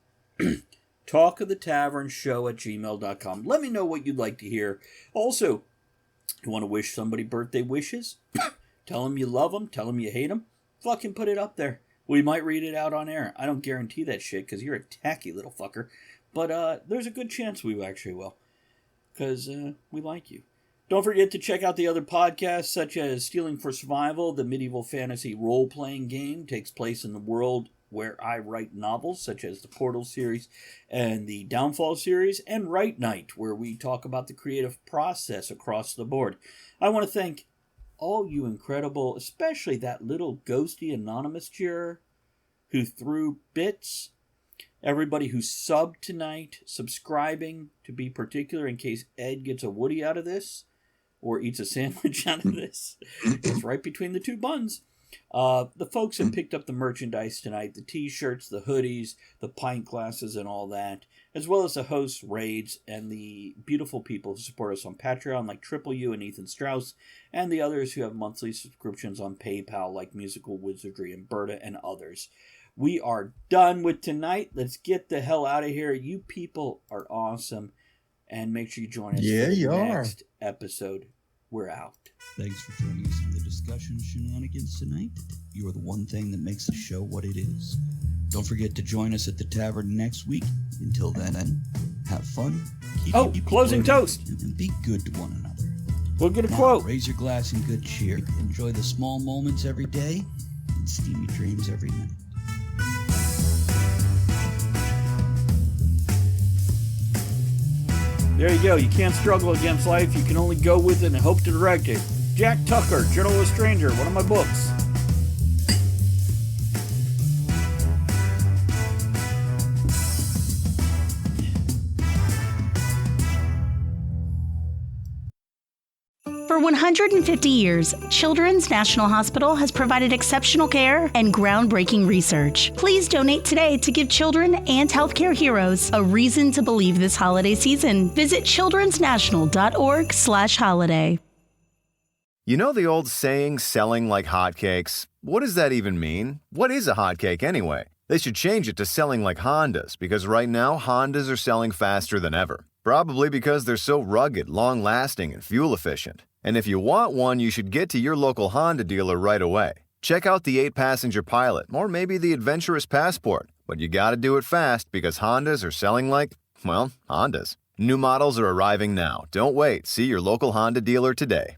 [SPEAKER 4] talkoftheTavernShow@gmail.com. Let me know what you'd like to hear. Also, you want to wish somebody birthday wishes? Tell them you love them. Tell them you hate them. Fucking put it up there. We might read it out on air. I don't guarantee that shit because you're a tacky little fucker. But there's a good chance we actually will, because we like you. Don't forget to check out the other podcasts, such as Stealing for Survival, the medieval fantasy role-playing game. Takes place in the world where I write novels, such as the Portal series and the Downfall series, and Write Night, where we talk about the creative process across the board. I want to thank all you incredible, especially that little ghosty anonymous juror who threw bits. Everybody who subbed tonight, subscribing, to be particular, in case Ed gets a Woody out of this, or eats a sandwich out of this. It's right between the two buns. The folks that picked up the merchandise tonight, the t-shirts, the hoodies, the pint glasses, and all that, as well as the hosts, raids, and the beautiful people who support us on Patreon, like Triple U and Ethan Strauss, and the others who have monthly subscriptions on PayPal, like Musical Wizardry and Berta and others. We are done with tonight. Let's get the hell out of here. You people are awesome. And make sure you join us for the next episode. We're out.
[SPEAKER 7] Thanks for joining us in the discussion shenanigans tonight. You are the one thing that makes the show what it is. Don't forget to join us at the tavern next week. Until then, have fun. Keep
[SPEAKER 4] closing toast.
[SPEAKER 7] And be good to one another.
[SPEAKER 4] We'll get a
[SPEAKER 7] now,
[SPEAKER 4] quote.
[SPEAKER 7] Raise your glass in good cheer. Enjoy the small moments every day and steamy dreams every night.
[SPEAKER 4] There you go. You can't struggle against life. You can only go with it and hope to direct it. Jack Tucker, Journal of a Stranger, one of my books.
[SPEAKER 1] For 150 years, Children's National Hospital has provided exceptional care and groundbreaking research. Please donate today to give children and healthcare heroes a reason to believe this holiday season. Visit childrensnational.org/holiday.
[SPEAKER 8] You know the old saying, selling like hotcakes? What does that even mean? What is a hotcake anyway? They should change it to selling like Hondas, because right now Hondas are selling faster than ever. Probably because they're so rugged, long-lasting, and fuel-efficient. And if you want one, you should get to your local Honda dealer right away. Check out the 8-passenger Pilot, or maybe the adventurous Passport. But you gotta do it fast, because Hondas are selling like, well, Hondas. New models are arriving now. Don't wait. See your local Honda dealer today.